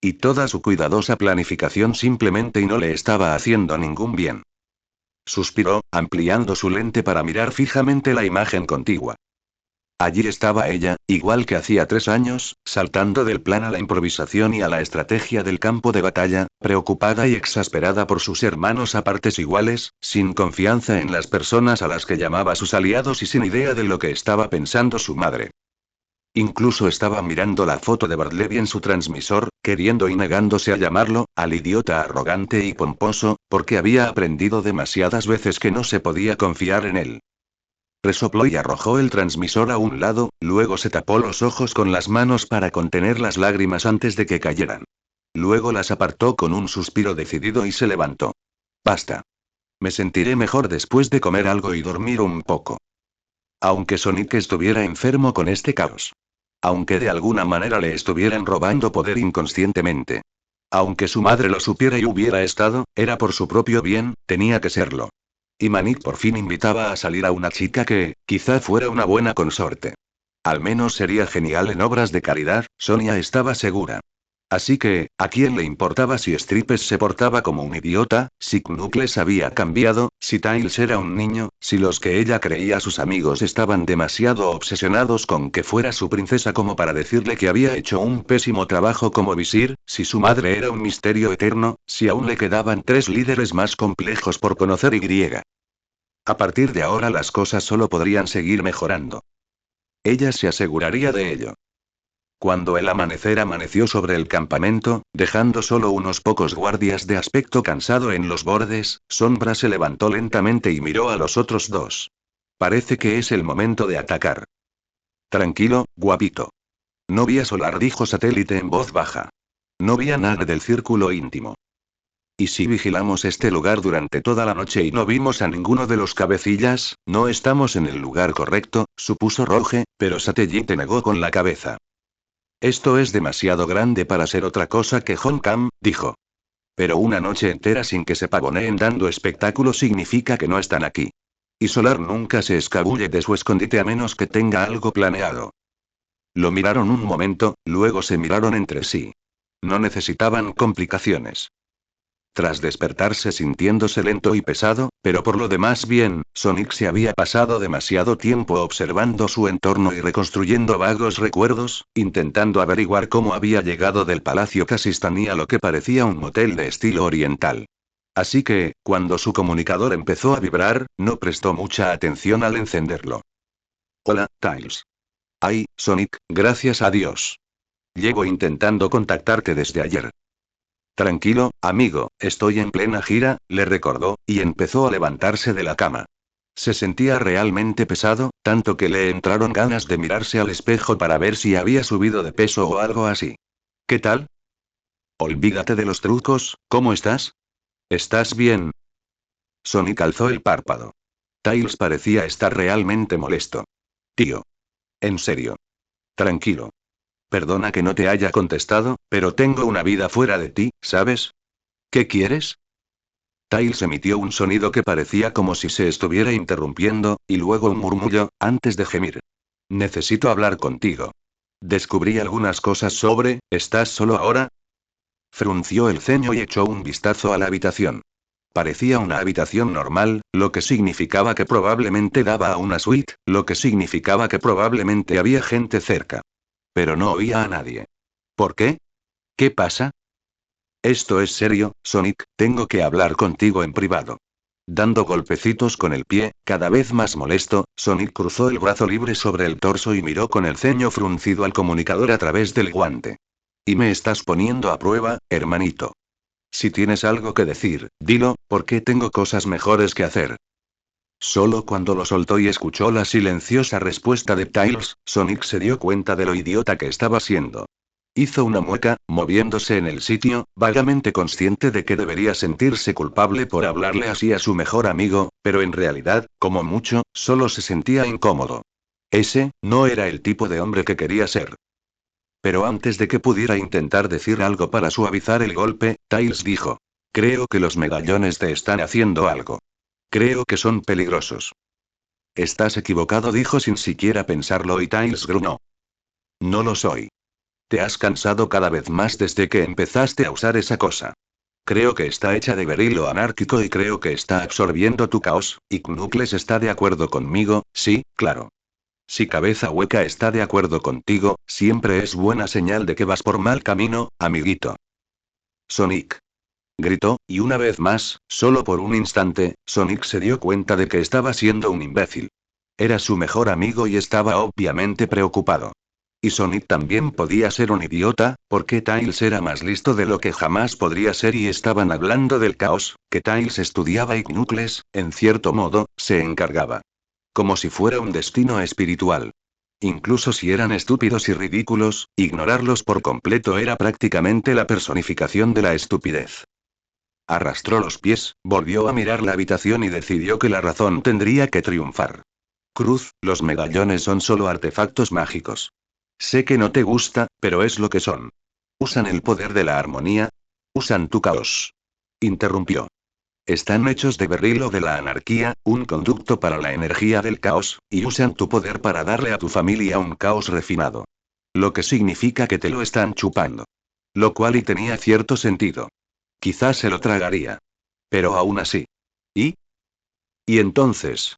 Y toda su cuidadosa planificación simplemente y no le estaba haciendo ningún bien. Suspiró, ampliando su lente para mirar fijamente la imagen contigua. Allí estaba ella, igual que hacía 3 años, saltando del plan a la improvisación y a la estrategia del campo de batalla, preocupada y exasperada por sus hermanos a partes iguales, sin confianza en las personas a las que llamaba sus aliados y sin idea de lo que estaba pensando su madre. Incluso estaba mirando la foto de Bartleby en su transmisor, queriendo y negándose a llamarlo, al idiota arrogante y pomposo, porque había aprendido demasiadas veces que no se podía confiar en él. Resopló y arrojó el transmisor a un lado, luego se tapó los ojos con las manos para contener las lágrimas antes de que cayeran. Luego las apartó con un suspiro decidido y se levantó. Basta. Me sentiré mejor después de comer algo y dormir un poco. Aunque Sonic estuviera enfermo con este caos. Aunque de alguna manera le estuvieran robando poder inconscientemente. Aunque su madre lo supiera y hubiera estado, era por su propio bien, tenía que serlo. Y Manik por fin invitaba a salir a una chica que, quizá fuera una buena consorte. Al menos sería genial en obras de caridad, Sonia estaba segura. Así que, ¿a quién le importaba si Stripes se portaba como un idiota, si Knuckles había cambiado, si Tails era un niño, si los que ella creía sus amigos estaban demasiado obsesionados con que fuera su princesa como para decirle que había hecho un pésimo trabajo como visir, si su madre era un misterio eterno, si aún le quedaban 3 líderes más complejos por conocer y? A partir de ahora las cosas solo podrían seguir mejorando. Ella se aseguraría de ello. Cuando el amanecer amaneció sobre el campamento, dejando solo unos pocos guardias de aspecto cansado en los bordes, Sombra se levantó lentamente y miró a los otros dos. Parece que es el momento de atacar. Tranquilo, guapito. Novia solar, dijo Satélite en voz baja. No vi a nadie del círculo íntimo. ¿Y si vigilamos este lugar durante toda la noche y no vimos a ninguno de los cabecillas? No estamos en el lugar correcto, supuso Roge, pero Satellite negó con la cabeza. Esto es demasiado grande para ser otra cosa que Homecam, dijo. Pero una noche entera sin que se pavoneen dando espectáculo significa que no están aquí. Y Solar nunca se escabulle de su escondite a menos que tenga algo planeado. Lo miraron un momento, luego se miraron entre sí. No necesitaban complicaciones. Tras despertarse sintiéndose lento y pesado, pero por lo demás bien, Sonic se había pasado demasiado tiempo observando su entorno y reconstruyendo vagos recuerdos, intentando averiguar cómo había llegado del Palacio Casistani a lo que parecía un motel de estilo oriental. Así que, cuando su comunicador empezó a vibrar, no prestó mucha atención al encenderlo. Hola, Tails. Ay, Sonic, gracias a Dios. Llevo intentando contactarte desde ayer. Tranquilo, amigo, estoy en plena gira, le recordó, y empezó a levantarse de la cama. Se sentía realmente pesado, tanto que le entraron ganas de mirarse al espejo para ver si había subido de peso o algo así. ¿Qué tal? Olvídate de los trucos, ¿cómo estás? ¿Estás bien? Sonic alzó el párpado. Tails parecía estar realmente molesto. Tío. En serio. Tranquilo. Perdona que no te haya contestado, pero tengo una vida fuera de ti, ¿sabes? ¿Qué quieres? Tails emitió un sonido que parecía como si se estuviera interrumpiendo, y luego un murmullo, antes de gemir. Necesito hablar contigo. Descubrí algunas cosas sobre, ¿estás solo ahora? Frunció el ceño y echó un vistazo a la habitación. Parecía una habitación normal, lo que significaba que probablemente daba a una suite, lo que significaba que probablemente había gente cerca. Pero no oía a nadie. ¿Por qué? ¿Qué pasa? Esto es serio, Sonic, tengo que hablar contigo en privado. Dando golpecitos con el pie, cada vez más molesto, Sonic cruzó el brazo libre sobre el torso y miró con el ceño fruncido al comunicador a través del guante. Y me estás poniendo a prueba, hermanito. Si tienes algo que decir, dilo, porque tengo cosas mejores que hacer. Solo cuando lo soltó y escuchó la silenciosa respuesta de Tails, Sonic se dio cuenta de lo idiota que estaba siendo. Hizo una mueca, moviéndose en el sitio, vagamente consciente de que debería sentirse culpable por hablarle así a su mejor amigo, pero en realidad, como mucho, solo se sentía incómodo. Ese, no era el tipo de hombre que quería ser. Pero antes de que pudiera intentar decir algo para suavizar el golpe, Tails dijo. Creo que los medallones te están haciendo algo. Creo que son peligrosos. Estás equivocado, dijo sin siquiera pensarlo y Tails gruñó. No lo soy. Te has cansado cada vez más desde que empezaste a usar esa cosa. Creo que está hecha de berilo anárquico y creo que está absorbiendo tu caos, y Knuckles está de acuerdo conmigo, sí, claro. Si Cabeza Hueca está de acuerdo contigo, siempre es buena señal de que vas por mal camino, amiguito. Sonic. Gritó, y una vez más, solo por un instante, Sonic se dio cuenta de que estaba siendo un imbécil. Era su mejor amigo y estaba obviamente preocupado. Y Sonic también podía ser un idiota, porque Tails era más listo de lo que jamás podría ser y estaban hablando del caos, que Tails estudiaba y Knuckles, en cierto modo, se encargaba. Como si fuera un destino espiritual. Incluso si eran estúpidos y ridículos, ignorarlos por completo era prácticamente la personificación de la estupidez. Arrastró los pies, volvió a mirar la habitación y decidió que la razón tendría que triunfar. Cruz, los medallones son solo artefactos mágicos. Sé que no te gusta, pero es lo que son. Usan el poder de la armonía. Usan tu caos. Interrumpió. Están hechos de berrilo de la anarquía, un conducto para la energía del caos, y usan tu poder para darle a tu familia un caos refinado. Lo que significa que te lo están chupando. Lo cual y tenía cierto sentido. Quizás se lo tragaría. Pero aún así. ¿Y? ¿Y entonces?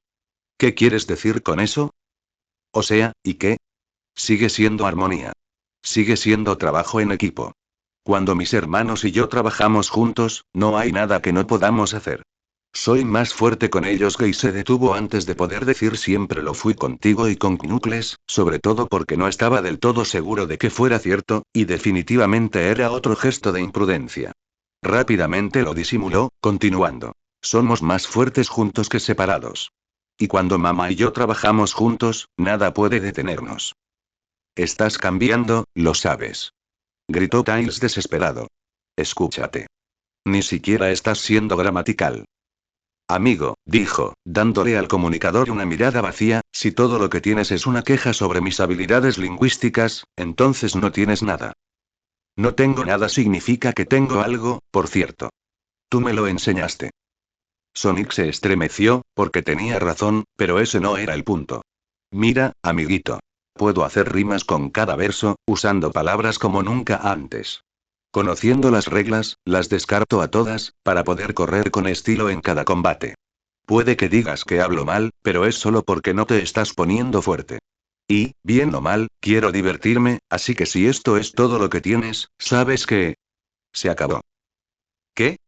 ¿Qué quieres decir con eso? O sea, ¿y qué? Sigue siendo armonía. Sigue siendo trabajo en equipo. Cuando mis hermanos y yo trabajamos juntos, no hay nada que no podamos hacer. Soy más fuerte con ellos que y se detuvo antes de poder decir siempre lo fui contigo y con Knuckles, sobre todo porque no estaba del todo seguro de que fuera cierto, y definitivamente era otro gesto de imprudencia. Rápidamente lo disimuló, continuando. Somos más fuertes juntos que separados. Y cuando mamá y yo trabajamos juntos, nada puede detenernos. Estás cambiando, lo sabes. Gritó Tails desesperado. Escúchate. Ni siquiera estás siendo gramatical. Amigo, dijo, dándole al comunicador una mirada vacía, si todo lo que tienes es una queja sobre mis habilidades lingüísticas, entonces no tienes nada. No tengo nada significa que tengo algo, por cierto. Tú me lo enseñaste. Sonic se estremeció, porque tenía razón, pero ese no era el punto. Mira, amiguito. Puedo hacer rimas con cada verso, usando palabras como nunca antes. Conociendo las reglas, las descarto a todas, para poder correr con estilo en cada combate. Puede que digas que hablo mal, pero es solo porque no te estás poniendo fuerte. Y, bien o mal, quiero divertirme, así que si esto es todo lo que tienes, sabes que... Se acabó. ¿Qué?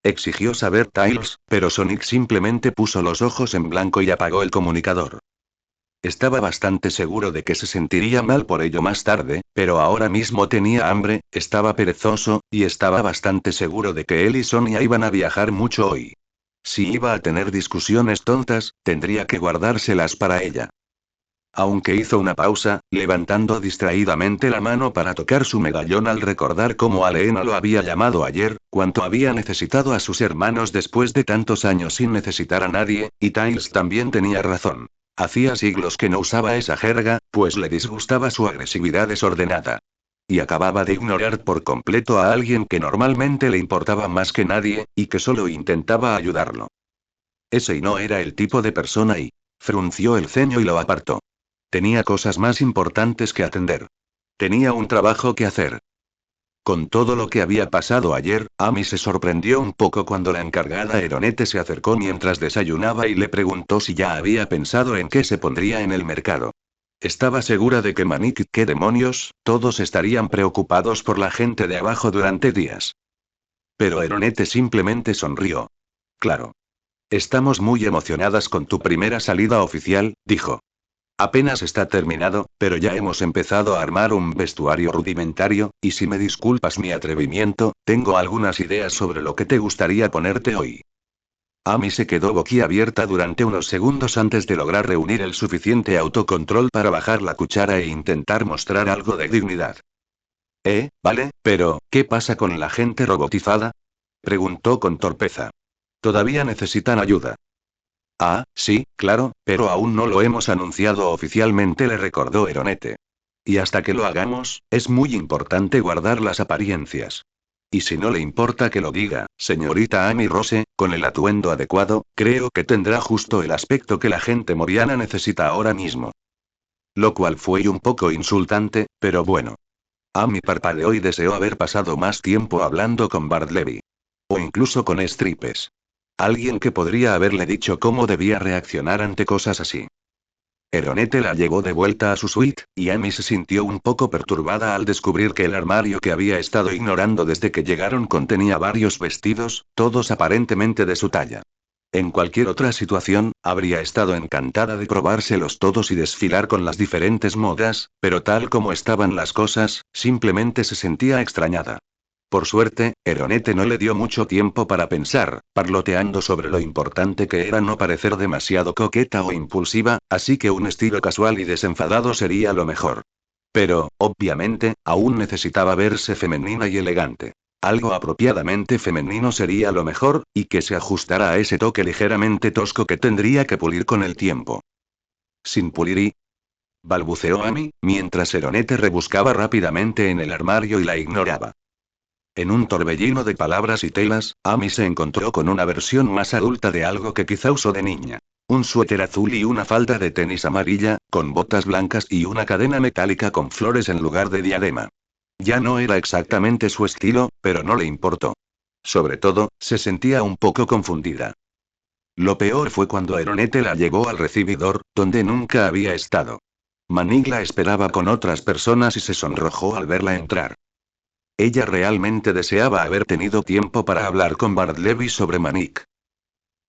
Exigió saber Tails, pero Sonic simplemente puso los ojos en blanco y apagó el comunicador. Estaba bastante seguro de que se sentiría mal por ello más tarde, pero ahora mismo tenía hambre, estaba perezoso, y estaba bastante seguro de que él y Sonia iban a viajar mucho hoy. Si iba a tener discusiones tontas, tendría que guardárselas para ella. Aunque hizo una pausa, levantando distraídamente la mano para tocar su medallón al recordar cómo Aleena lo había llamado ayer, cuánto había necesitado a sus hermanos después de tantos años sin necesitar a nadie, y Tails también tenía razón. Hacía siglos que no usaba esa jerga, pues le disgustaba su agresividad desordenada. Y acababa de ignorar por completo a alguien que normalmente le importaba más que nadie, y que solo intentaba ayudarlo. Ese y no era el tipo de persona y... Frunció el ceño y lo apartó. Tenía cosas más importantes que atender. Tenía un trabajo que hacer. Con todo lo que había pasado ayer, Amy se sorprendió un poco cuando la encargada Eronete se acercó mientras desayunaba y le preguntó si ya había pensado en qué se pondría en el mercado. Estaba segura de que Manik, ¿qué demonios? Todos estarían preocupados por la gente de abajo durante días. Pero Eronete simplemente sonrió. Claro. Estamos muy emocionadas con tu primera salida oficial, dijo. Apenas está terminado, pero ya hemos empezado a armar un vestuario rudimentario, y si me disculpas mi atrevimiento, tengo algunas ideas sobre lo que te gustaría ponerte hoy. Amy se quedó boquiabierta durante unos segundos antes de lograr reunir el suficiente autocontrol para bajar la cuchara e intentar mostrar algo de dignidad. Vale, pero, ¿qué pasa con la gente robotizada? Preguntó con torpeza. Todavía necesitan ayuda. Ah, sí, claro, pero aún no lo hemos anunciado oficialmente, le recordó Eronete. Y hasta que lo hagamos, es muy importante guardar las apariencias. Y si no le importa que lo diga, señorita Amy Rose, con el atuendo adecuado, creo que tendrá justo el aspecto que la gente moriana necesita ahora mismo. Lo cual fue un poco insultante, pero bueno. Amy parpadeó y deseó haber pasado más tiempo hablando con Bartleby. O incluso con Stripes. Alguien que podría haberle dicho cómo debía reaccionar ante cosas así. Eronete la llevó de vuelta a su suite, y Amy se sintió un poco perturbada al descubrir que el armario que había estado ignorando desde que llegaron contenía varios vestidos, todos aparentemente de su talla. En cualquier otra situación, habría estado encantada de probárselos todos y desfilar con las diferentes modas, pero tal como estaban las cosas, simplemente se sentía extrañada. Por suerte, Eronete no le dio mucho tiempo para pensar, parloteando sobre lo importante que era no parecer demasiado coqueta o impulsiva, así que un estilo casual y desenfadado sería lo mejor. Pero, obviamente, aún necesitaba verse femenina y elegante. Algo apropiadamente femenino sería lo mejor, y que se ajustara a ese toque ligeramente tosco que tendría que pulir con el tiempo. Sin pulir y... balbuceó Amy, mientras Eronete rebuscaba rápidamente en el armario y la ignoraba. En un torbellino de palabras y telas, Amy se encontró con una versión más adulta de algo que quizá usó de niña. Un suéter azul y una falda de tenis amarilla, con botas blancas y una cadena metálica con flores en lugar de diadema. Ya no era exactamente su estilo, pero no le importó. Sobre todo, se sentía un poco confundida. Lo peor fue cuando Eronete la llevó al recibidor, donde nunca había estado. Manning la esperaba con otras personas y se sonrojó al verla entrar. Ella realmente deseaba haber tenido tiempo para hablar con Bartleby sobre Manik.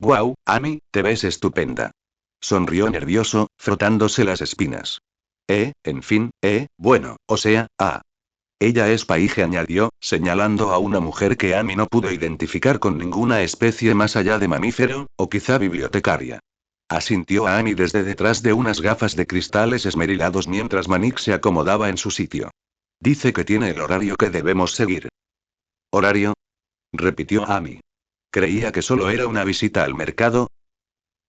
«Guau, Amy, te ves estupenda». Sonrió nervioso, frotándose las espinas. En fin, bueno, o sea, Ella es paige, añadió, señalando a una mujer que Amy no pudo identificar con ninguna especie más allá de mamífero, o quizá bibliotecaria. Asintió a Amy desde detrás de unas gafas de cristales esmerilados mientras Manik se acomodaba en su sitio. Dice que tiene el horario que debemos seguir. ¿Horario?, repitió Amy. Creía que solo era una visita al mercado.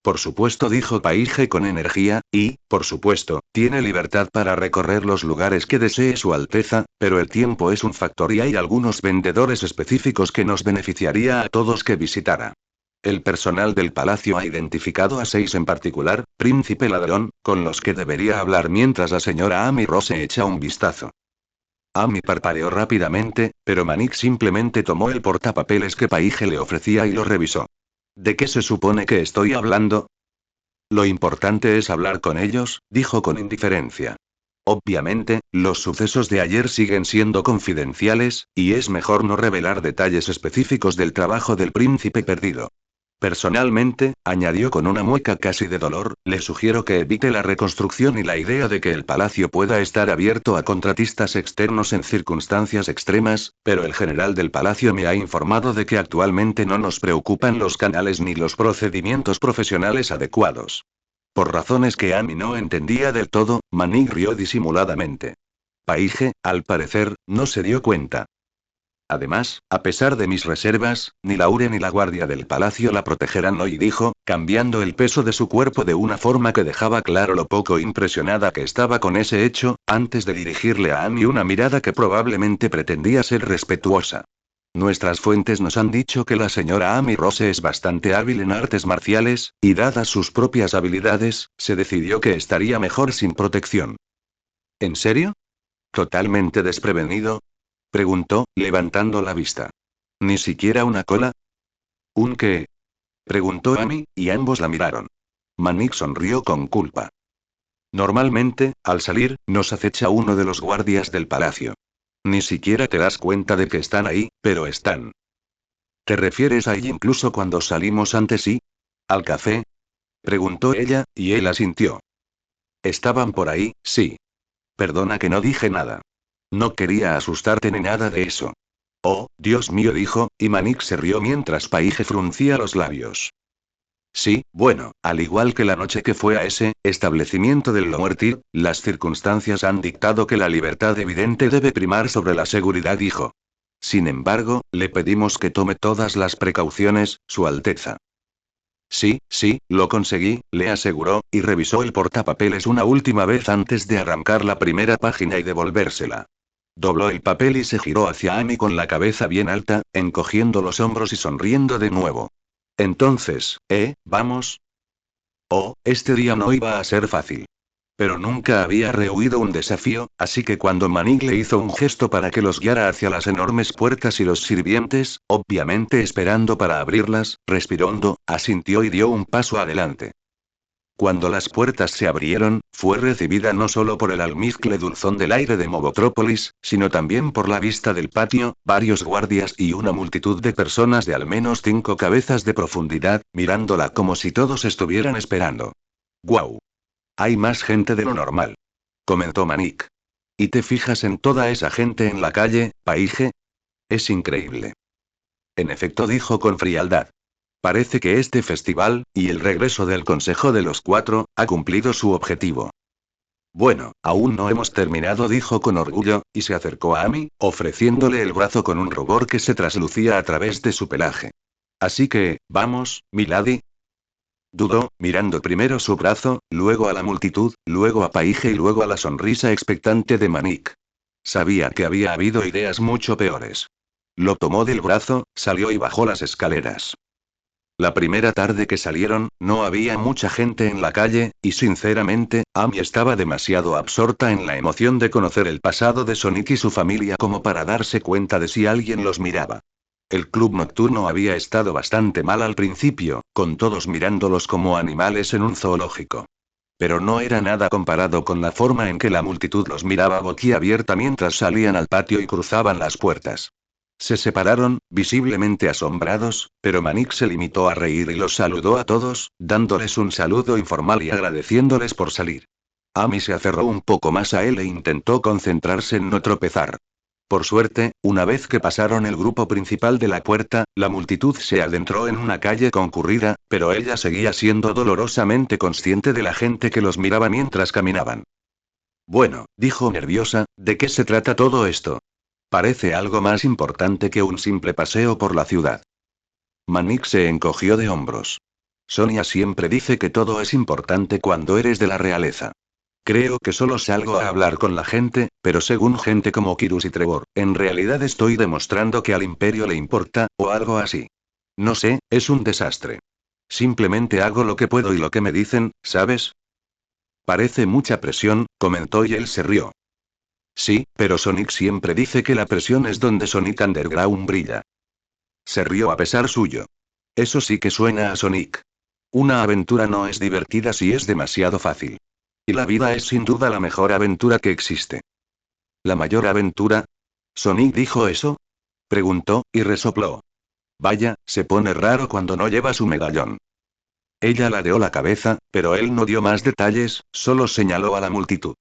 Por supuesto, dijo Paige con energía, y, por supuesto, tiene libertad para recorrer los lugares que desee Su Alteza, pero el tiempo es un factor y hay algunos vendedores específicos que nos beneficiaría a todos que visitara. El personal del palacio ha identificado a 6 en particular, príncipe ladrón, con los que debería hablar mientras la señora Amy Rose echa un vistazo. Amy parpadeó rápidamente, pero Manik simplemente tomó el portapapeles que Paige le ofrecía y lo revisó. ¿De qué se supone que estoy hablando? Lo importante es hablar con ellos, dijo con indiferencia. Obviamente, los sucesos de ayer siguen siendo confidenciales, y es mejor no revelar detalles específicos del trabajo del príncipe perdido. Personalmente, añadió con una mueca casi de dolor, le sugiero que evite la reconstrucción y la idea de que el palacio pueda estar abierto a contratistas externos en circunstancias extremas, pero el general del palacio me ha informado de que actualmente no nos preocupan los canales ni los procedimientos profesionales adecuados. Por razones que Amy no entendía del todo, Manning rió disimuladamente. Paige, al parecer, no se dio cuenta. Además, a pesar de mis reservas, ni Laure ni la guardia del palacio la protegerán hoy, dijo, cambiando el peso de su cuerpo de una forma que dejaba claro lo poco impresionada que estaba con ese hecho, antes de dirigirle a Amy una mirada que probablemente pretendía ser respetuosa. Nuestras fuentes nos han dicho que la señora Amy Rose es bastante hábil en artes marciales, y dadas sus propias habilidades, se decidió que estaría mejor sin protección. ¿En serio? ¿Totalmente desprevenido?, preguntó, levantando la vista. ¿Ni siquiera una cola? ¿Un qué?, preguntó Amy, y ambos la miraron. Manik sonrió con culpa. Normalmente, al salir, nos acecha uno de los guardias del palacio. Ni siquiera te das cuenta de que están ahí, pero están. ¿Te refieres a ella incluso cuando salimos antes y? ¿Al café?, preguntó ella, y él asintió. Estaban por ahí, sí. Perdona que no dije nada. No quería asustarte ni nada de eso. Oh, Dios mío, dijo, y Manik se rió mientras Paige fruncía los labios. Sí, bueno, al igual que la noche que fue a ese establecimiento del Lomuertir, las circunstancias han dictado que la libertad evidente debe primar sobre la seguridad, dijo. Sin embargo, le pedimos que tome todas las precauciones, Su Alteza. Sí, lo conseguí, le aseguró, y revisó el portapapeles una última vez antes de arrancar la primera página y devolvérsela. Dobló el papel y se giró hacia Amy con la cabeza bien alta, encogiendo los hombros y sonriendo de nuevo. Entonces, vamos. Oh, este día no iba a ser fácil. Pero nunca había rehuido un desafío, así que cuando Manning le hizo un gesto para que los guiara hacia las enormes puertas y los sirvientes, obviamente esperando para abrirlas, respiró hondo, asintió y dio un paso adelante. Cuando las puertas se abrieron, fue recibida no solo por el almizcle dulzón del aire de Mogotrópolis, sino también por la vista del patio, varios guardias y una multitud de personas de al menos 5 cabezas de profundidad, mirándola como si todos estuvieran esperando. ¡Guau! Hay más gente de lo normal, comentó Manik. ¿Y te fijas en toda esa gente en la calle, Paige? Es increíble. En efecto, dijo con frialdad. Parece que este festival, y el regreso del Consejo de los Cuatro, ha cumplido su objetivo. Bueno, aún no hemos terminado, dijo con orgullo, y se acercó a Amy, ofreciéndole el brazo con un rubor que se traslucía a través de su pelaje. Así que, vamos, milady. Dudó, mirando primero su brazo, luego a la multitud, luego a Paige y luego a la sonrisa expectante de Manik. Sabía que había habido ideas mucho peores. Lo tomó del brazo, salió y bajó las escaleras. La primera tarde que salieron, no había mucha gente en la calle, y sinceramente, Amy estaba demasiado absorta en la emoción de conocer el pasado de Sonic y su familia como para darse cuenta de si alguien los miraba. El club nocturno había estado bastante mal al principio, con todos mirándolos como animales en un zoológico. Pero no era nada comparado con la forma en que la multitud los miraba boquiabierta mientras salían al patio y cruzaban las puertas. Se separaron, visiblemente asombrados, pero Manik se limitó a reír y los saludó a todos, dándoles un saludo informal y agradeciéndoles por salir. Amy se aferró un poco más a él e intentó concentrarse en no tropezar. Por suerte, una vez que pasaron el grupo principal de la puerta, la multitud se adentró en una calle concurrida, pero ella seguía siendo dolorosamente consciente de la gente que los miraba mientras caminaban. Bueno, dijo nerviosa, ¿de qué se trata todo esto? Parece algo más importante que un simple paseo por la ciudad. Manik se encogió de hombros. Sonia siempre dice que todo es importante cuando eres de la realeza. Creo que solo salgo a hablar con la gente, pero según gente como Kirus y Trevor, en realidad estoy demostrando que al imperio le importa, o algo así. No sé, es un desastre. Simplemente hago lo que puedo y lo que me dicen, ¿sabes? Parece mucha presión, comentó y él se rió. Sí, pero Sonic siempre dice que la presión es donde Sonic Underground brilla. Se rió a pesar suyo. Eso sí que suena a Sonic. Una aventura no es divertida si es demasiado fácil. Y la vida es sin duda la mejor aventura que existe. ¿La mayor aventura? ¿Sonic dijo eso? Preguntó, y resopló. Vaya, se pone raro cuando no lleva su medallón. Ella ladeó la cabeza, pero él no dio más detalles, solo señaló a la multitud.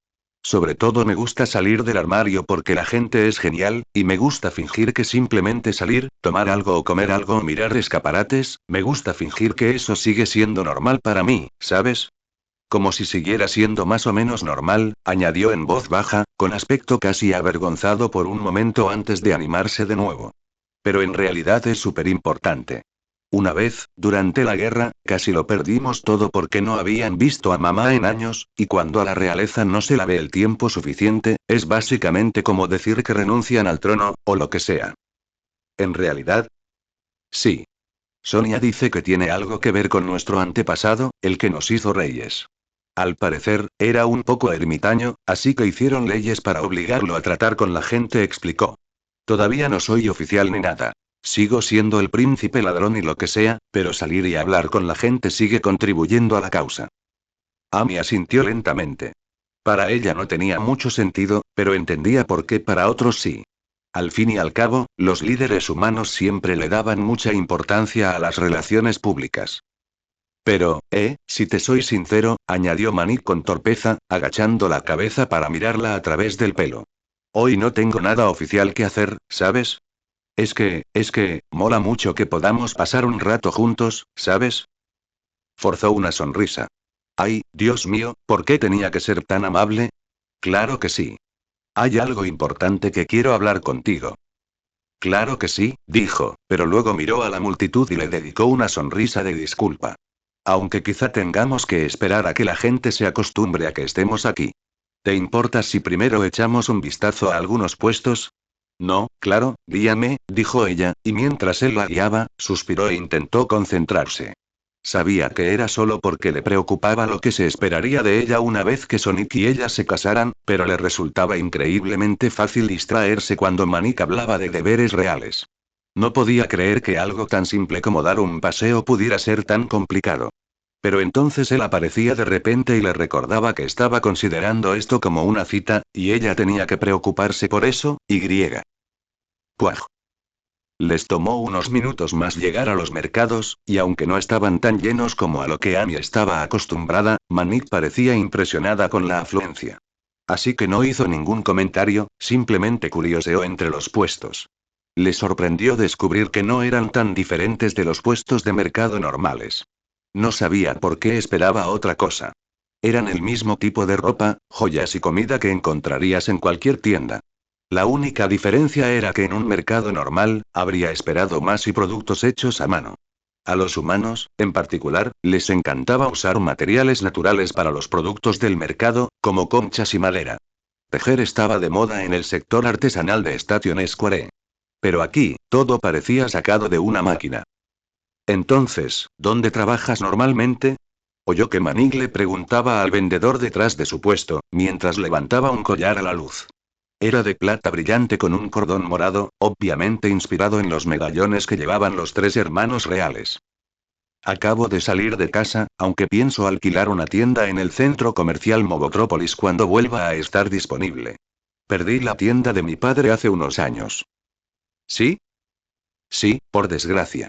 Sobre todo me gusta salir del armario porque la gente es genial, y me gusta fingir que simplemente salir, tomar algo o comer algo o mirar escaparates, me gusta fingir que eso sigue siendo normal para mí, ¿sabes? Como si siguiera siendo más o menos normal, añadió en voz baja, con aspecto casi avergonzado por un momento antes de animarse de nuevo. Pero en realidad es súper importante. Una vez, durante la guerra, casi lo perdimos todo porque no habían visto a mamá en años, y cuando a la realeza no se la ve el tiempo suficiente, es básicamente como decir que renuncian al trono, o lo que sea. ¿En realidad? Sí. Sonia dice que tiene algo que ver con nuestro antepasado, el que nos hizo reyes. Al parecer, era un poco ermitaño, así que hicieron leyes para obligarlo a tratar con la gente, explicó. Todavía no soy oficial ni nada. Sigo siendo el príncipe ladrón y lo que sea, pero salir y hablar con la gente sigue contribuyendo a la causa. Amy asintió lentamente. Para ella no tenía mucho sentido, pero entendía por qué para otros sí. Al fin y al cabo, los líderes humanos siempre le daban mucha importancia a las relaciones públicas. Pero, si te soy sincero, añadió Manik con torpeza, agachando la cabeza para mirarla a través del pelo. Hoy no tengo nada oficial que hacer, ¿sabes? Es que, mola mucho que podamos pasar un rato juntos, ¿sabes? Forzó una sonrisa. Ay, Dios mío, ¿por qué tenía que ser tan amable? Claro que sí. Hay algo importante que quiero hablar contigo. Claro que sí, dijo, pero luego miró a la multitud y le dedicó una sonrisa de disculpa. Aunque quizá tengamos que esperar a que la gente se acostumbre a que estemos aquí. ¿Te importa si primero echamos un vistazo a algunos puestos? No, claro, guíame, dijo ella, y mientras él la guiaba, suspiró e intentó concentrarse. Sabía que era solo porque le preocupaba lo que se esperaría de ella una vez que Sonic y ella se casaran, pero le resultaba increíblemente fácil distraerse cuando Manik hablaba de deberes reales. No podía creer que algo tan simple como dar un paseo pudiera ser tan complicado. Pero entonces él aparecía de repente y le recordaba que estaba considerando esto como una cita, y ella tenía que preocuparse por eso, y griega. Puaj. Les tomó unos minutos más llegar a los mercados, y aunque no estaban tan llenos como a lo que Amy estaba acostumbrada, Manik parecía impresionada con la afluencia. Así que no hizo ningún comentario, simplemente curioseó entre los puestos. Le sorprendió descubrir que no eran tan diferentes de los puestos de mercado normales. No sabía por qué esperaba otra cosa. Eran el mismo tipo de ropa, joyas y comida que encontrarías en cualquier tienda. La única diferencia era que en un mercado normal, habría esperado más y productos hechos a mano. A los humanos, en particular, les encantaba usar materiales naturales para los productos del mercado, como conchas y madera. Tejer estaba de moda en el sector artesanal de Station Square. Pero aquí, todo parecía sacado de una máquina. Entonces, ¿dónde trabajas normalmente? Oyó que Manig le preguntaba al vendedor detrás de su puesto, mientras levantaba un collar a la luz. Era de plata brillante con un cordón morado, obviamente inspirado en los medallones que llevaban los tres hermanos reales. Acabo de salir de casa, aunque pienso alquilar una tienda en el centro comercial Movotrópolis cuando vuelva a estar disponible. Perdí la tienda de mi padre hace unos años. ¿Sí? Sí, por desgracia.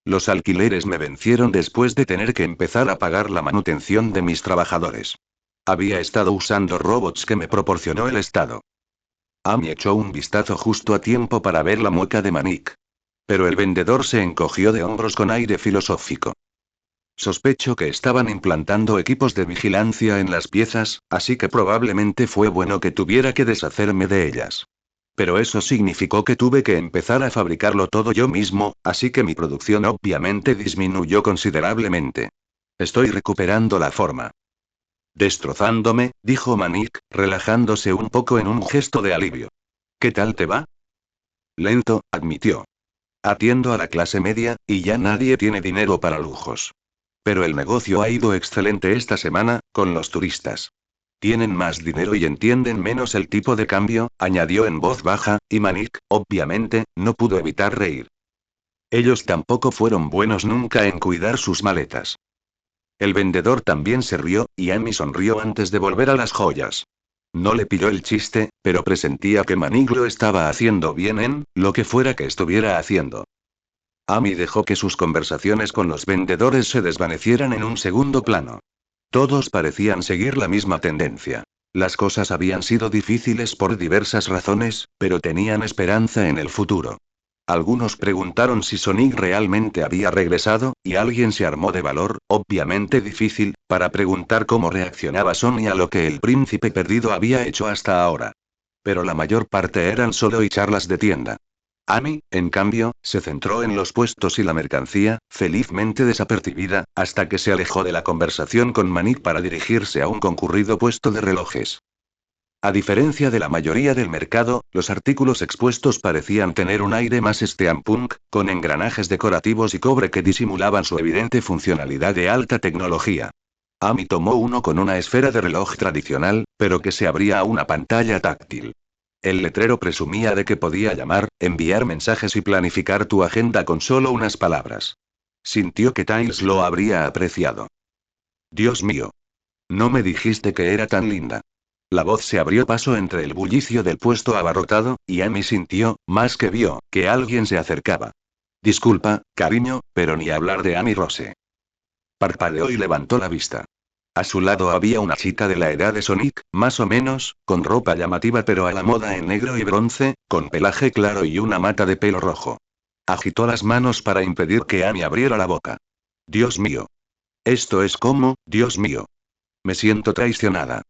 Los alquileres me vencieron después de tener que empezar a pagar la manutención de mis trabajadores. Había estado usando robots que me proporcionó el Estado. Amy echó un vistazo justo a tiempo para ver la mueca de Manik. Pero el vendedor se encogió de hombros con aire filosófico. Sospecho que estaban implantando equipos de vigilancia en las piezas, así que probablemente fue bueno que tuviera que deshacerme de ellas. Pero eso significó que tuve que empezar a fabricarlo todo yo mismo, así que mi producción obviamente disminuyó considerablemente. Estoy recuperando la forma. Destrozándome, dijo Manik, relajándose un poco en un gesto de alivio. ¿Qué tal te va? Lento, admitió. Atiendo a la clase media, y ya nadie tiene dinero para lujos. Pero el negocio ha ido excelente esta semana, con los turistas. Tienen más dinero y entienden menos el tipo de cambio, añadió en voz baja, y Manik, obviamente, no pudo evitar reír. Ellos tampoco fueron buenos nunca en cuidar sus maletas. El vendedor también se rió, y Amy sonrió antes de volver a las joyas. No le pilló el chiste, pero presentía que Manik lo estaba haciendo bien en lo que fuera que estuviera haciendo. Amy dejó que sus conversaciones con los vendedores se desvanecieran en un segundo plano. Todos parecían seguir la misma tendencia. Las cosas habían sido difíciles por diversas razones, pero tenían esperanza en el futuro. Algunos preguntaron si Sonic realmente había regresado, y alguien se armó de valor, obviamente difícil, para preguntar cómo reaccionaba Sony a lo que el príncipe perdido había hecho hasta ahora. Pero la mayor parte eran solo y charlas de tienda. Amy, en cambio, se centró en los puestos y la mercancía, felizmente desapercibida, hasta que se alejó de la conversación con Manik para dirigirse a un concurrido puesto de relojes. A diferencia de la mayoría del mercado, los artículos expuestos parecían tener un aire más steampunk, con engranajes decorativos y cobre que disimulaban su evidente funcionalidad de alta tecnología. Amy tomó uno con una esfera de reloj tradicional, pero que se abría a una pantalla táctil. El letrero presumía de que podía llamar, enviar mensajes y planificar tu agenda con solo unas palabras. Sintió que Tiles lo habría apreciado. Dios mío. No me dijiste que era tan linda. La voz se abrió paso entre el bullicio del puesto abarrotado, y Amy sintió, más que vio, que alguien se acercaba. Disculpa, cariño, pero ni hablar de Amy Rose. Parpadeó y levantó la vista. A su lado había una chica de la edad de Sonic, más o menos, con ropa llamativa pero a la moda en negro y bronce, con pelaje claro y una mata de pelo rojo. Agitó las manos para impedir que Amy abriera la boca. Dios mío. Esto es como, Dios mío. Me siento traicionada.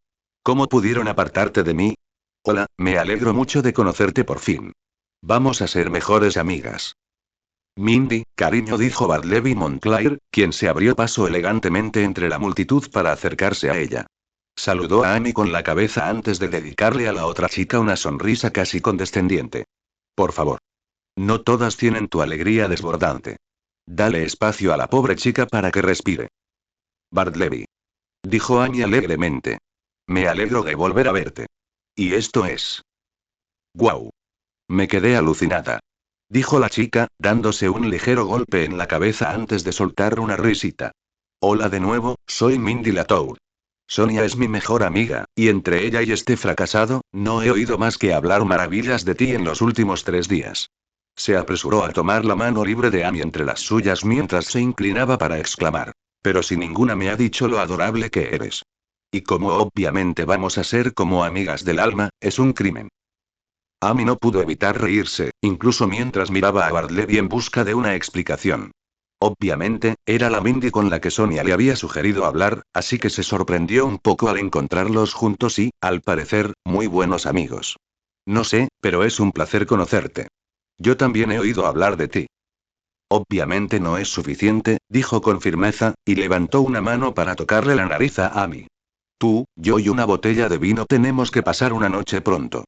¿Cómo pudieron apartarte de mí? Hola, me alegro mucho de conocerte por fin. Vamos a ser mejores amigas. Mindy, cariño, dijo Bartleby Montclair, quien se abrió paso elegantemente entre la multitud para acercarse a ella. Saludó a Amy con la cabeza antes de dedicarle a la otra chica una sonrisa casi condescendiente. Por favor. No todas tienen tu alegría desbordante. Dale espacio a la pobre chica para que respire. Bartleby. Dijo Amy alegremente. Me alegro de volver a verte. Y esto es. ¡Guau! Me quedé alucinada. Dijo la chica, dándose un ligero golpe en la cabeza antes de soltar una risita. Hola de nuevo, soy Mindy Latour. Sonia es mi mejor amiga, y entre ella y este fracasado, no he oído más que hablar maravillas de ti en los últimos 3 días. Se apresuró a tomar la mano libre de Amy entre las suyas mientras se inclinaba para exclamar. Pero si ninguna me ha dicho lo adorable que eres. Y como obviamente vamos a ser como amigas del alma, es un crimen. Amy no pudo evitar reírse, incluso mientras miraba a Bartleby en busca de una explicación. Obviamente, era la Mindy con la que Sonia le había sugerido hablar, así que se sorprendió un poco al encontrarlos juntos y, al parecer, muy buenos amigos. No sé, pero es un placer conocerte. Yo también he oído hablar de ti. Obviamente no es suficiente, dijo con firmeza, y levantó una mano para tocarle la nariz a Amy. Tú, yo y una botella de vino tenemos que pasar una noche pronto.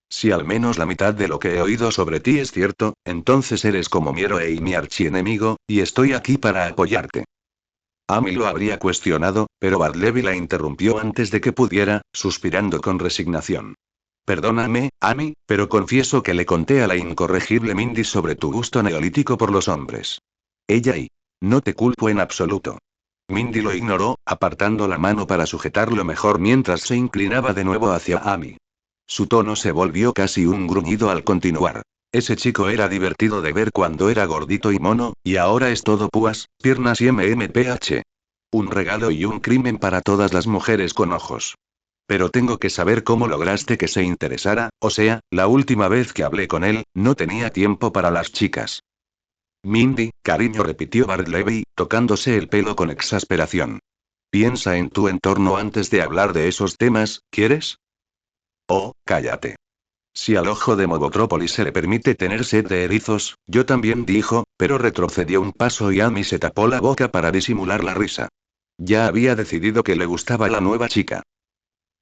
Si al menos la mitad de lo que he oído sobre ti es cierto, entonces eres como mi héroe y mi archienemigo, y estoy aquí para apoyarte. Amy lo habría cuestionado, pero Bartleby la interrumpió antes de que pudiera, suspirando con resignación. Perdóname, Amy, pero confieso que le conté a la incorregible Mindy sobre tu gusto neolítico por los hombres. Ella y... No te culpo en absoluto. Mindy lo ignoró, apartando la mano para sujetarlo mejor mientras se inclinaba de nuevo hacia Amy. Su tono se volvió casi un gruñido al continuar. Ese chico era divertido de ver cuando era gordito y mono, y ahora es todo púas, piernas y MMPH. Un regalo y un crimen para todas las mujeres con ojos. Pero tengo que saber cómo lograste que se interesara, o sea, la última vez que hablé con él, no tenía tiempo para las chicas. Mindy, cariño, repitió Bartleby, tocándose el pelo con exasperación. Piensa en tu entorno antes de hablar de esos temas, ¿quieres? Oh, cállate. Si al ojo de Mogotrópolis se le permite tener sed de erizos, yo también, dijo, pero retrocedió un paso y Amy se tapó la boca para disimular la risa. Ya había decidido que le gustaba la nueva chica.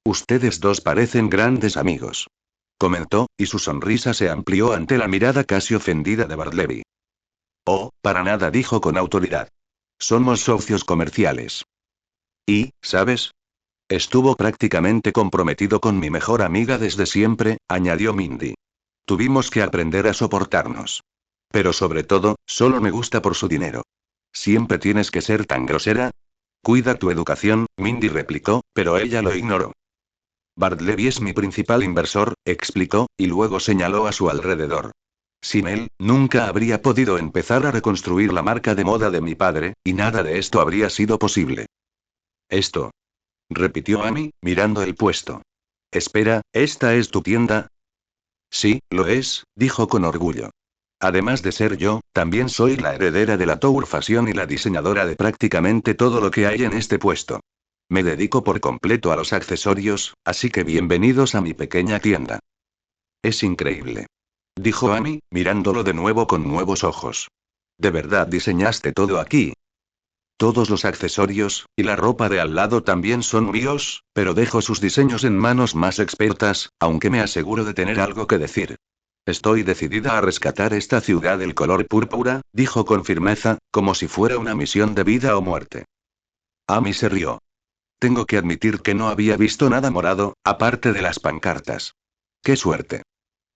Ustedes dos parecen grandes amigos. Comentó, y su sonrisa se amplió ante la mirada casi ofendida de Bartleby. Oh, para nada, dijo con autoridad. Somos socios comerciales. Y, ¿sabes? Estuvo prácticamente comprometido con mi mejor amiga desde siempre, añadió Mindy. Tuvimos que aprender a soportarnos. Pero sobre todo, solo me gusta por su dinero. ¿Siempre tienes que ser tan grosera? Cuida tu educación, Mindy replicó, pero ella lo ignoró. Bartleby es mi principal inversor, explicó, y luego señaló a su alrededor. Sin él, nunca habría podido empezar a reconstruir la marca de moda de mi padre, y nada de esto habría sido posible. Esto, repitió Amy, mirando el puesto. Espera, ¿esta es tu tienda? Sí, lo es, dijo con orgullo. Además de ser yo, también soy la heredera de la Tour Fashion y la diseñadora de prácticamente todo lo que hay en este puesto. Me dedico por completo a los accesorios, así que bienvenidos a mi pequeña tienda. Es increíble. Dijo Amy, mirándolo de nuevo con nuevos ojos. ¿De verdad diseñaste todo aquí? Todos los accesorios, y la ropa de al lado también son míos, pero dejo sus diseños en manos más expertas, aunque me aseguro de tener algo que decir. Estoy decidida a rescatar esta ciudad del color púrpura, dijo con firmeza, como si fuera una misión de vida o muerte. Amy se rió. Tengo que admitir que no había visto nada morado, aparte de las pancartas. ¡Qué suerte!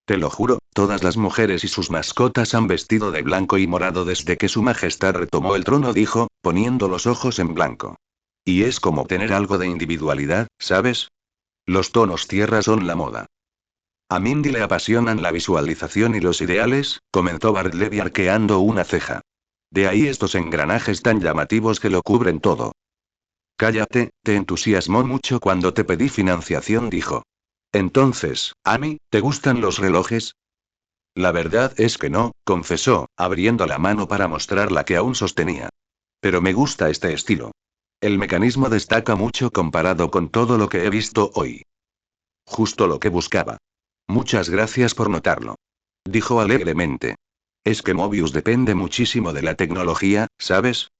Te lo juro, todas las mujeres y sus mascotas han vestido de blanco y morado desde que su majestad retomó el trono, dijo, poniendo los ojos en blanco. Y es como tener algo de individualidad, ¿sabes? Los tonos tierra son la moda. A Mindy le apasionan la visualización y los ideales, comentó Bartleby arqueando una ceja. De ahí estos engranajes tan llamativos que lo cubren todo. Cállate, te entusiasmó mucho cuando te pedí financiación, dijo. Entonces, Amy, ¿te gustan los relojes? La verdad es que no, confesó, abriendo la mano para mostrar la que aún sostenía. Pero me gusta este estilo. El mecanismo destaca mucho comparado con todo lo que he visto hoy. Justo lo que buscaba. Muchas gracias por notarlo. Dijo alegremente. Es que Mobius depende muchísimo de la tecnología, ¿sabes?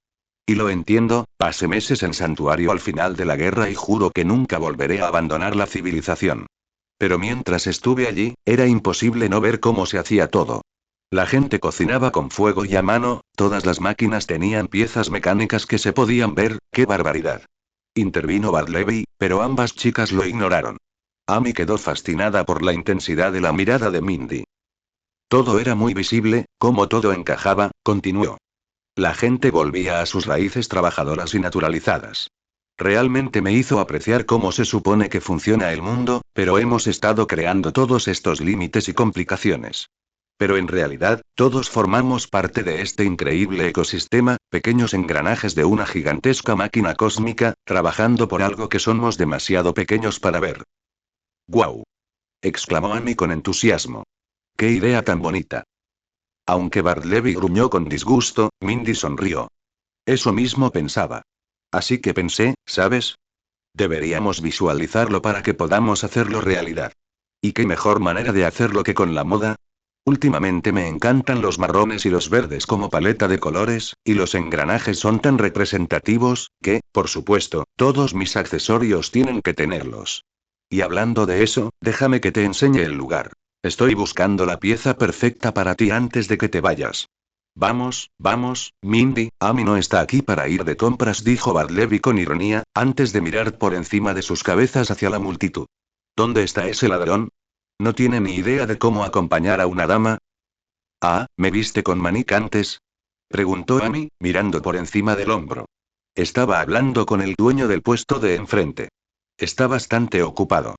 Y lo entiendo, pasé meses en santuario al final de la guerra y juro que nunca volveré a abandonar la civilización. Pero mientras estuve allí, era imposible no ver cómo se hacía todo. La gente cocinaba con fuego y a mano, todas las máquinas tenían piezas mecánicas que se podían ver, ¡qué barbaridad! Intervino Bartleby, pero ambas chicas lo ignoraron. Amy quedó fascinada por la intensidad de la mirada de Mindy. Todo era muy visible, como todo encajaba, continuó. La gente volvía a sus raíces trabajadoras y naturalizadas. Realmente me hizo apreciar cómo se supone que funciona el mundo, pero hemos estado creando todos estos límites y complicaciones. Pero en realidad, todos formamos parte de este increíble ecosistema, pequeños engranajes de una gigantesca máquina cósmica, trabajando por algo que somos demasiado pequeños para ver. ¡Guau! Exclamó Amy con entusiasmo. ¡Qué idea tan bonita! Aunque Bartleby gruñó con disgusto, Mindy sonrió. Eso mismo pensaba. Así que pensé, ¿sabes? Deberíamos visualizarlo para que podamos hacerlo realidad. ¿Y qué mejor manera de hacerlo que con la moda? Últimamente me encantan los marrones y los verdes como paleta de colores, y los engranajes son tan representativos, que, por supuesto, todos mis accesorios tienen que tenerlos. Y hablando de eso, déjame que te enseñe el lugar. Estoy buscando la pieza perfecta para ti antes de que te vayas. Vamos, vamos, Mindy, Amy no está aquí para ir de compras, dijo Bartleby con ironía, antes de mirar por encima de sus cabezas hacia la multitud. ¿Dónde está ese ladrón? ¿No tiene ni idea de cómo acompañar a una dama? Ah, ¿me viste con Manik antes? Preguntó Amy, mirando por encima del hombro. Estaba hablando con el dueño del puesto de enfrente. Está bastante ocupado.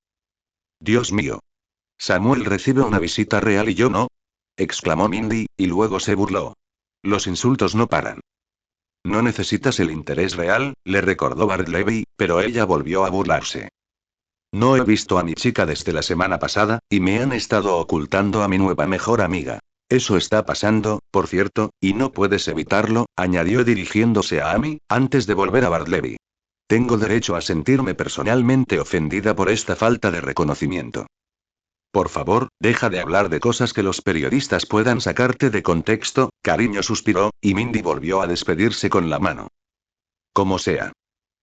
Dios mío. Samuel recibe una visita real y yo no, exclamó Mindy, y luego se burló. Los insultos no paran. No necesitas el interés real, le recordó Bartleby, pero ella volvió a burlarse. No he visto a mi chica desde la semana pasada, y me han estado ocultando a mi nueva mejor amiga. Eso está pasando, por cierto, y no puedes evitarlo, añadió dirigiéndose a Amy, antes de volver a Bartleby. Tengo derecho a sentirme personalmente ofendida por esta falta de reconocimiento. Por favor, deja de hablar de cosas que los periodistas puedan sacarte de contexto, cariño, suspiró, y Mindy volvió a despedirse con la mano. Como sea.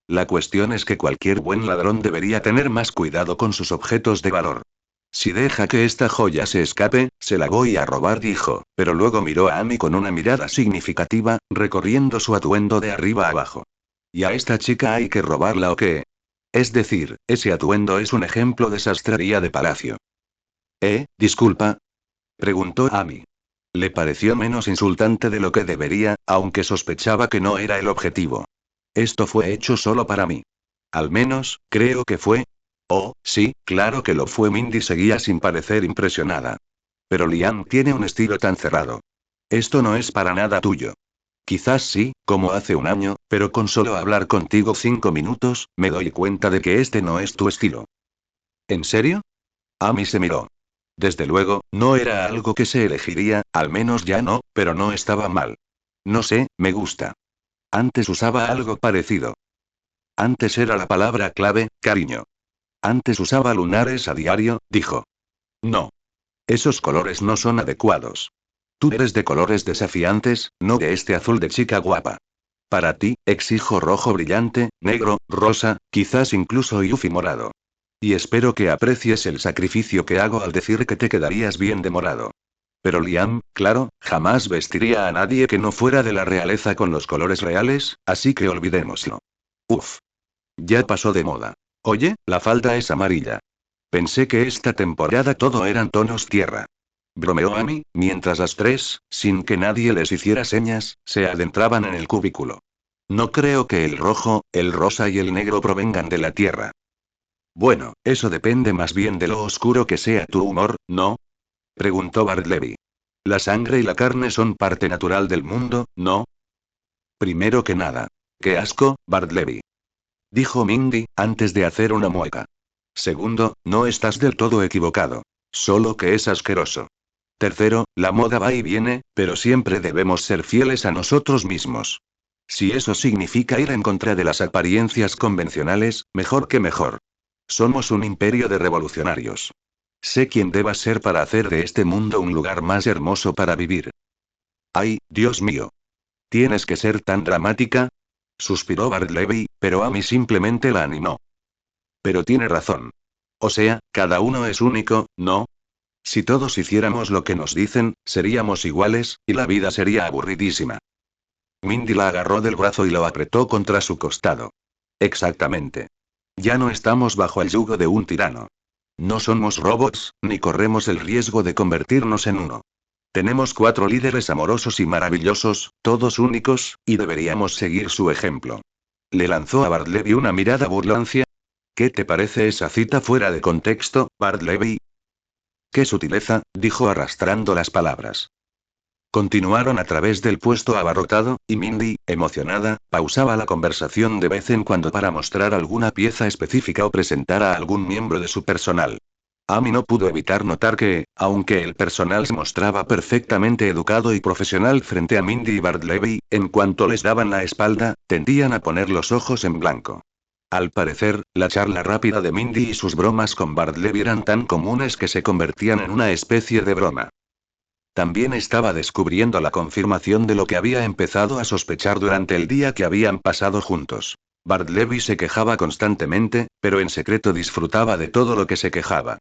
La cuestión es que cualquier buen ladrón debería tener más cuidado con sus objetos de valor. Si deja que esta joya se escape, se la voy a robar, dijo, pero luego miró a Amy con una mirada significativa, recorriendo su atuendo de arriba a abajo. ¿Y a esta chica hay que robarla o qué? Es decir, ese atuendo es un ejemplo de sastrería de palacio. Disculpa, preguntó Amy. Le pareció menos insultante de lo que debería, aunque sospechaba que no era el objetivo. Esto fue hecho solo para mí. Al menos, creo que fue. Oh, sí, claro que lo fue. Mindy seguía sin parecer impresionada. Pero Liam tiene un estilo tan cerrado. Esto no es para nada tuyo. Quizás sí, como hace un año, pero con solo hablar contigo 5 minutos, me doy cuenta de que este no es tu estilo. ¿En serio? Amy se miró. Desde luego, no era algo que se elegiría, al menos ya no, pero no estaba mal. No sé, me gusta. Antes usaba algo parecido. Antes era la palabra clave, cariño. Antes usaba lunares a diario, dijo. No. Esos colores no son adecuados. Tú eres de colores desafiantes, no de este azul de chica guapa. Para ti, exijo rojo brillante, negro, rosa, quizás incluso yufi morado. Y espero que aprecies el sacrificio que hago al decir que te quedarías bien de morado. Pero Liam, claro, jamás vestiría a nadie que no fuera de la realeza con los colores reales, así que olvidémoslo. Uf. Ya pasó de moda. Oye, la falda es amarilla. Pensé que esta temporada todo eran tonos tierra. Bromeó Amy, mientras las tres, sin que nadie les hiciera señas, se adentraban en el cubículo. No creo que el rojo, el rosa y el negro provengan de la tierra. Bueno, eso depende más bien de lo oscuro que sea tu humor, ¿no? Preguntó Bartleby. La sangre y la carne son parte natural del mundo, ¿no? Primero que nada. ¡Qué asco, Bartleby! Dijo Mindy, antes de hacer una mueca. Segundo, no estás del todo equivocado. Solo que es asqueroso. Tercero, la moda va y viene, pero siempre debemos ser fieles a nosotros mismos. Si eso significa ir en contra de las apariencias convencionales, mejor que mejor. Somos un imperio de revolucionarios. Sé quién debas ser para hacer de este mundo un lugar más hermoso para vivir. Ay, Dios mío. ¿Tienes que ser tan dramática? Suspiró Bartleby, pero Amy simplemente la animó. Pero tiene razón. O sea, cada uno es único, ¿no? Si todos hiciéramos lo que nos dicen, seríamos iguales, y la vida sería aburridísima. Mindy la agarró del brazo y lo apretó contra su costado. Exactamente. Ya no estamos bajo el yugo de un tirano. No somos robots, ni corremos el riesgo de convertirnos en uno. Tenemos 4 líderes amorosos y maravillosos, todos únicos, y deberíamos seguir su ejemplo. Le lanzó a Bartleby una mirada burlancia. ¿Qué te parece esa cita fuera de contexto, Bartleby? Qué sutileza, dijo arrastrando las palabras. Continuaron a través del puesto abarrotado, y Mindy, emocionada, pausaba la conversación de vez en cuando para mostrar alguna pieza específica o presentar a algún miembro de su personal. Amy no pudo evitar notar que, aunque el personal se mostraba perfectamente educado y profesional frente a Mindy y Bartleby, en cuanto les daban la espalda, tendían a poner los ojos en blanco. Al parecer, la charla rápida de Mindy y sus bromas con Bartleby eran tan comunes que se convertían en una especie de broma. También estaba descubriendo la confirmación de lo que había empezado a sospechar durante el día que habían pasado juntos. Bartleby se quejaba constantemente, pero en secreto disfrutaba de todo lo que se quejaba.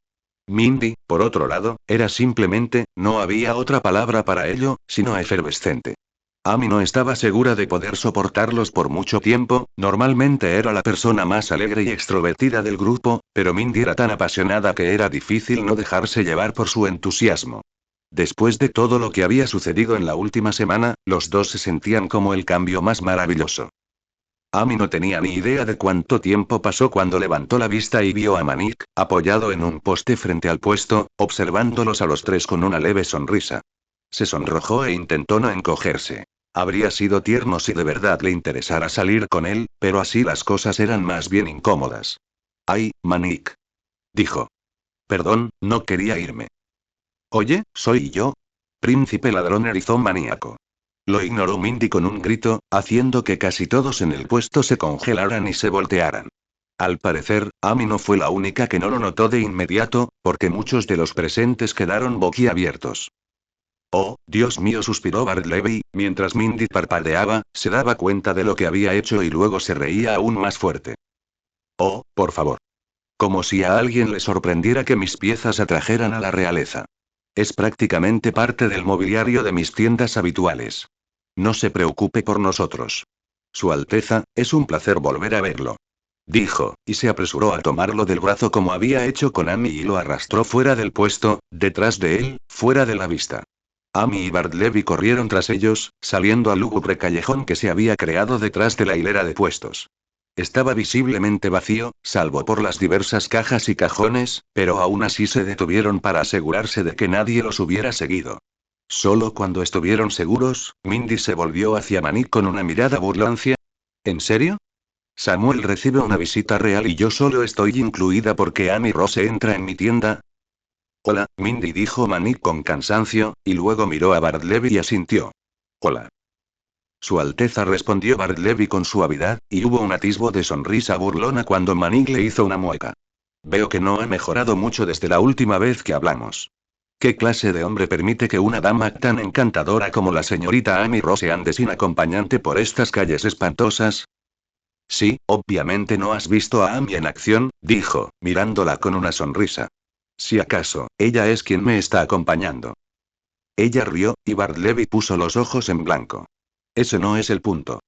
Mindy, por otro lado, era simplemente, no había otra palabra para ello, sino efervescente. Amy no estaba segura de poder soportarlos por mucho tiempo, normalmente era la persona más alegre y extrovertida del grupo, pero Mindy era tan apasionada que era difícil no dejarse llevar por su entusiasmo. Después de todo lo que había sucedido en la última semana, los dos se sentían como el cambio más maravilloso. Amy no tenía ni idea de cuánto tiempo pasó cuando levantó la vista y vio a Manik, apoyado en un poste frente al puesto, observándolos a los tres con una leve sonrisa. Se sonrojó e intentó no encogerse. Habría sido tierno si de verdad le interesara salir con él, pero así las cosas eran más bien incómodas. «Ay, Manik», dijo. «Perdón, no quería irme». «Oye, soy yo». Príncipe ladrón erizón maníaco. Lo ignoró Mindy con un grito, haciendo que casi todos en el puesto se congelaran y se voltearan. Al parecer, Amy no fue la única que no lo notó de inmediato, porque muchos de los presentes quedaron boquiabiertos. «Oh, Dios mío», suspiró Bartleby, mientras Mindy parpadeaba, se daba cuenta de lo que había hecho y luego se reía aún más fuerte. «Oh, por favor. Como si a alguien le sorprendiera que mis piezas atrajeran a la realeza. Es prácticamente parte del mobiliario de mis tiendas habituales. No se preocupe por nosotros. Su Alteza, es un placer volver a verlo», dijo, y se apresuró a tomarlo del brazo como había hecho con Amy y lo arrastró fuera del puesto, detrás de él, fuera de la vista. Amy y Bartleby corrieron tras ellos, saliendo al lúgubre callejón que se había creado detrás de la hilera de puestos. Estaba visiblemente vacío, salvo por las diversas cajas y cajones, pero aún así se detuvieron para asegurarse de que nadie los hubiera seguido. Solo cuando estuvieron seguros, Mindy se volvió hacia Manik con una mirada burlancia. «¿En serio? Samuel recibe una visita real y yo solo estoy incluida porque Amy Rose entra en mi tienda». «Hola», Mindy dijo Manik con cansancio, y luego miró a Bartleby y asintió. «Hola». Su Alteza, respondió Bartleby con suavidad, y hubo un atisbo de sonrisa burlona cuando Manik le hizo una mueca. «Veo que no ha mejorado mucho desde la última vez que hablamos. ¿Qué clase de hombre permite que una dama tan encantadora como la señorita Amy Rose ande sin acompañante por estas calles espantosas?» «Sí, obviamente no has visto a Amy en acción», dijo, mirándola con una sonrisa. «Si acaso, ella es quien me está acompañando». Ella rió, y Bartleby puso los ojos en blanco. «Ese no es el punto.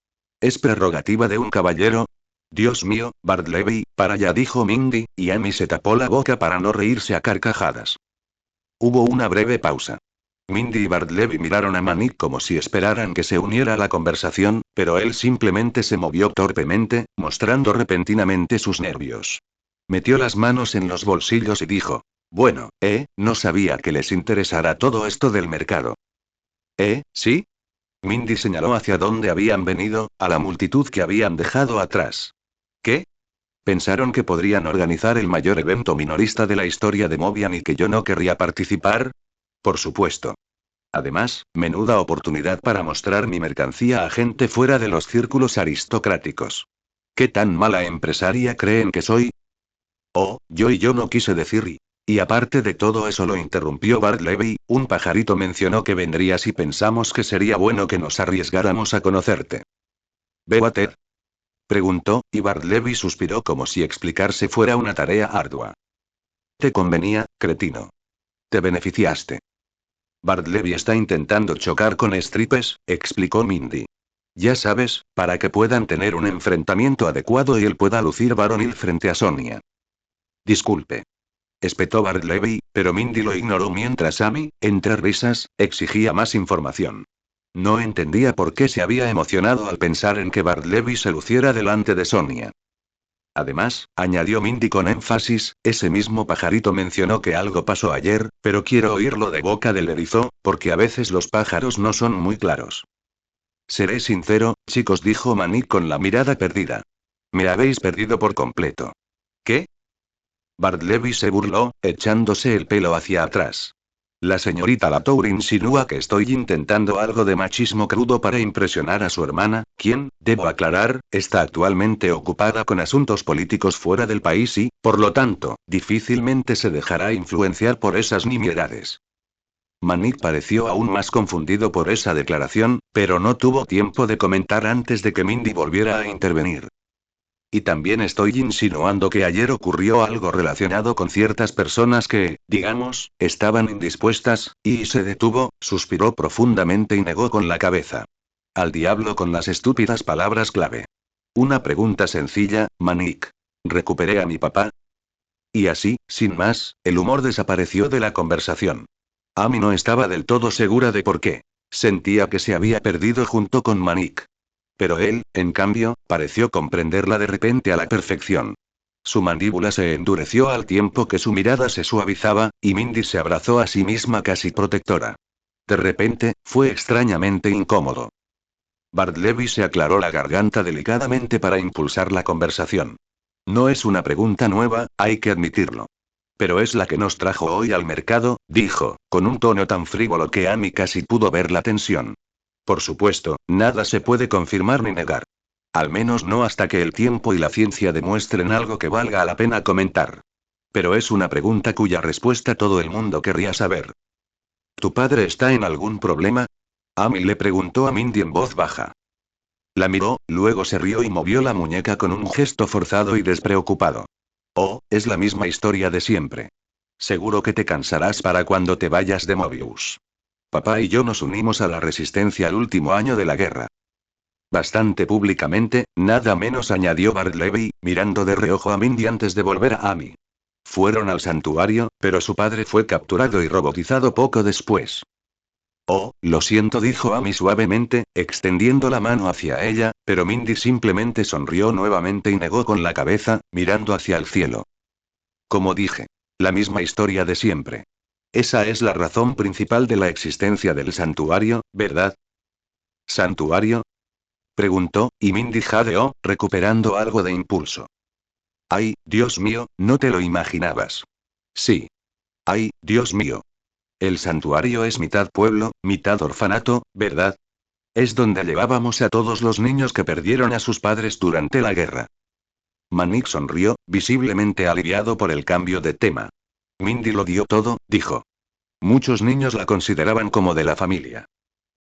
¿Es prerrogativa de un caballero?» «Dios mío, Bartleby, para allá», dijo Mindy, y Amy se tapó la boca para no reírse a carcajadas. Hubo una breve pausa. Mindy y Bartleby miraron a Manik como si esperaran que se uniera a la conversación, pero él simplemente se movió torpemente, mostrando repentinamente sus nervios. Metió las manos en los bolsillos y dijo: «Bueno, no sabía que les interesara todo esto del mercado». ¿Sí? Mindy señaló hacia dónde habían venido, a la multitud que habían dejado atrás. ¿Qué? ¿Pensaron que podrían organizar el mayor evento minorista de la historia de Mobian y que yo no querría participar? Por supuesto. Además, menuda oportunidad para mostrar mi mercancía a gente fuera de los círculos aristocráticos. ¿Qué tan mala empresaria creen que soy? «Oh, yo no quise decir y aparte de todo eso», lo interrumpió Bartleby, «un pajarito mencionó que vendrías y pensamos que sería bueno que nos arriesgáramos a conocerte». «¿Veo a Ted?», preguntó, y Bartleby suspiró como si explicarse fuera una tarea ardua. «Te convenía, cretino. Te beneficiaste». «Bartleby está intentando chocar con Stripes», explicó Mindy. «Ya sabes, para que puedan tener un enfrentamiento adecuado y él pueda lucir varonil frente a Sonia». «Disculpe». espetó Bartleby, pero Mindy lo ignoró mientras Amy, entre risas, exigía más información. No entendía por qué se había emocionado al pensar en que Bartleby se luciera delante de Sonia. Además, añadió Mindy con énfasis, ese mismo pajarito mencionó que algo pasó ayer, pero quiero oírlo de boca del erizo, porque a veces los pájaros no son muy claros. Seré sincero, chicos, dijo Manik con la mirada perdida. Me habéis perdido por completo. ¿Qué? Bartleby se burló, echándose el pelo hacia atrás. La señorita Latour insinúa que estoy intentando algo de machismo crudo para impresionar a su hermana, quien, debo aclarar, está actualmente ocupada con asuntos políticos fuera del país y, por lo tanto, difícilmente se dejará influenciar por esas nimiedades. Manik pareció aún más confundido por esa declaración, pero no tuvo tiempo de comentar antes de que Mindy volviera a intervenir. Y también estoy insinuando que ayer ocurrió algo relacionado con ciertas personas que, digamos, estaban indispuestas, y se detuvo, suspiró profundamente y negó con la cabeza. Al diablo con las estúpidas palabras clave. Una pregunta sencilla, Manik. ¿Recuperé a mi papá? Y así, sin más, el humor desapareció de la conversación. Amy no estaba del todo segura de por qué. Sentía que se había perdido junto con Manik. Pero él, en cambio, pareció comprenderla de repente a la perfección. Su mandíbula se endureció al tiempo que su mirada se suavizaba, y Mindy se abrazó a sí misma casi protectora. De repente, fue extrañamente incómodo. Bartleby se aclaró la garganta delicadamente para impulsar la conversación. No es una pregunta nueva, hay que admitirlo. Pero es la que nos trajo hoy al mercado, dijo, con un tono tan frívolo que Amy casi pudo ver la tensión. Por supuesto, nada se puede confirmar ni negar. Al menos no hasta que el tiempo y la ciencia demuestren algo que valga la pena comentar. Pero es una pregunta cuya respuesta todo el mundo querría saber. ¿Tu padre está en algún problema? Amy le preguntó a Mindy en voz baja. La miró, luego se rió y movió la muñeca con un gesto forzado y despreocupado. Oh, es la misma historia de siempre. Seguro que te cansarás para cuando te vayas de Mobius. Papá y yo nos unimos a la resistencia el último año de la guerra. Bastante públicamente, nada menos, añadió Bartleby, mirando de reojo a Mindy antes de volver a Amy. Fueron al santuario, pero su padre fue capturado y robotizado poco después. Oh, lo siento, dijo Amy suavemente, extendiendo la mano hacia ella, pero Mindy simplemente sonrió nuevamente y negó con la cabeza, mirando hacia el cielo. Como dije. La misma historia de siempre. Esa es la razón principal de la existencia del santuario, ¿verdad? ¿Santuario? Preguntó, y Mindy jadeó, recuperando algo de impulso. Ay, Dios mío, no te lo imaginabas. Sí. Ay, Dios mío. El santuario es mitad pueblo, mitad orfanato, ¿verdad? Es donde llevábamos a todos los niños que perdieron a sus padres durante la guerra. Manik sonrió, visiblemente aliviado por el cambio de tema. Mindy lo dio todo, dijo. Muchos niños la consideraban como de la familia.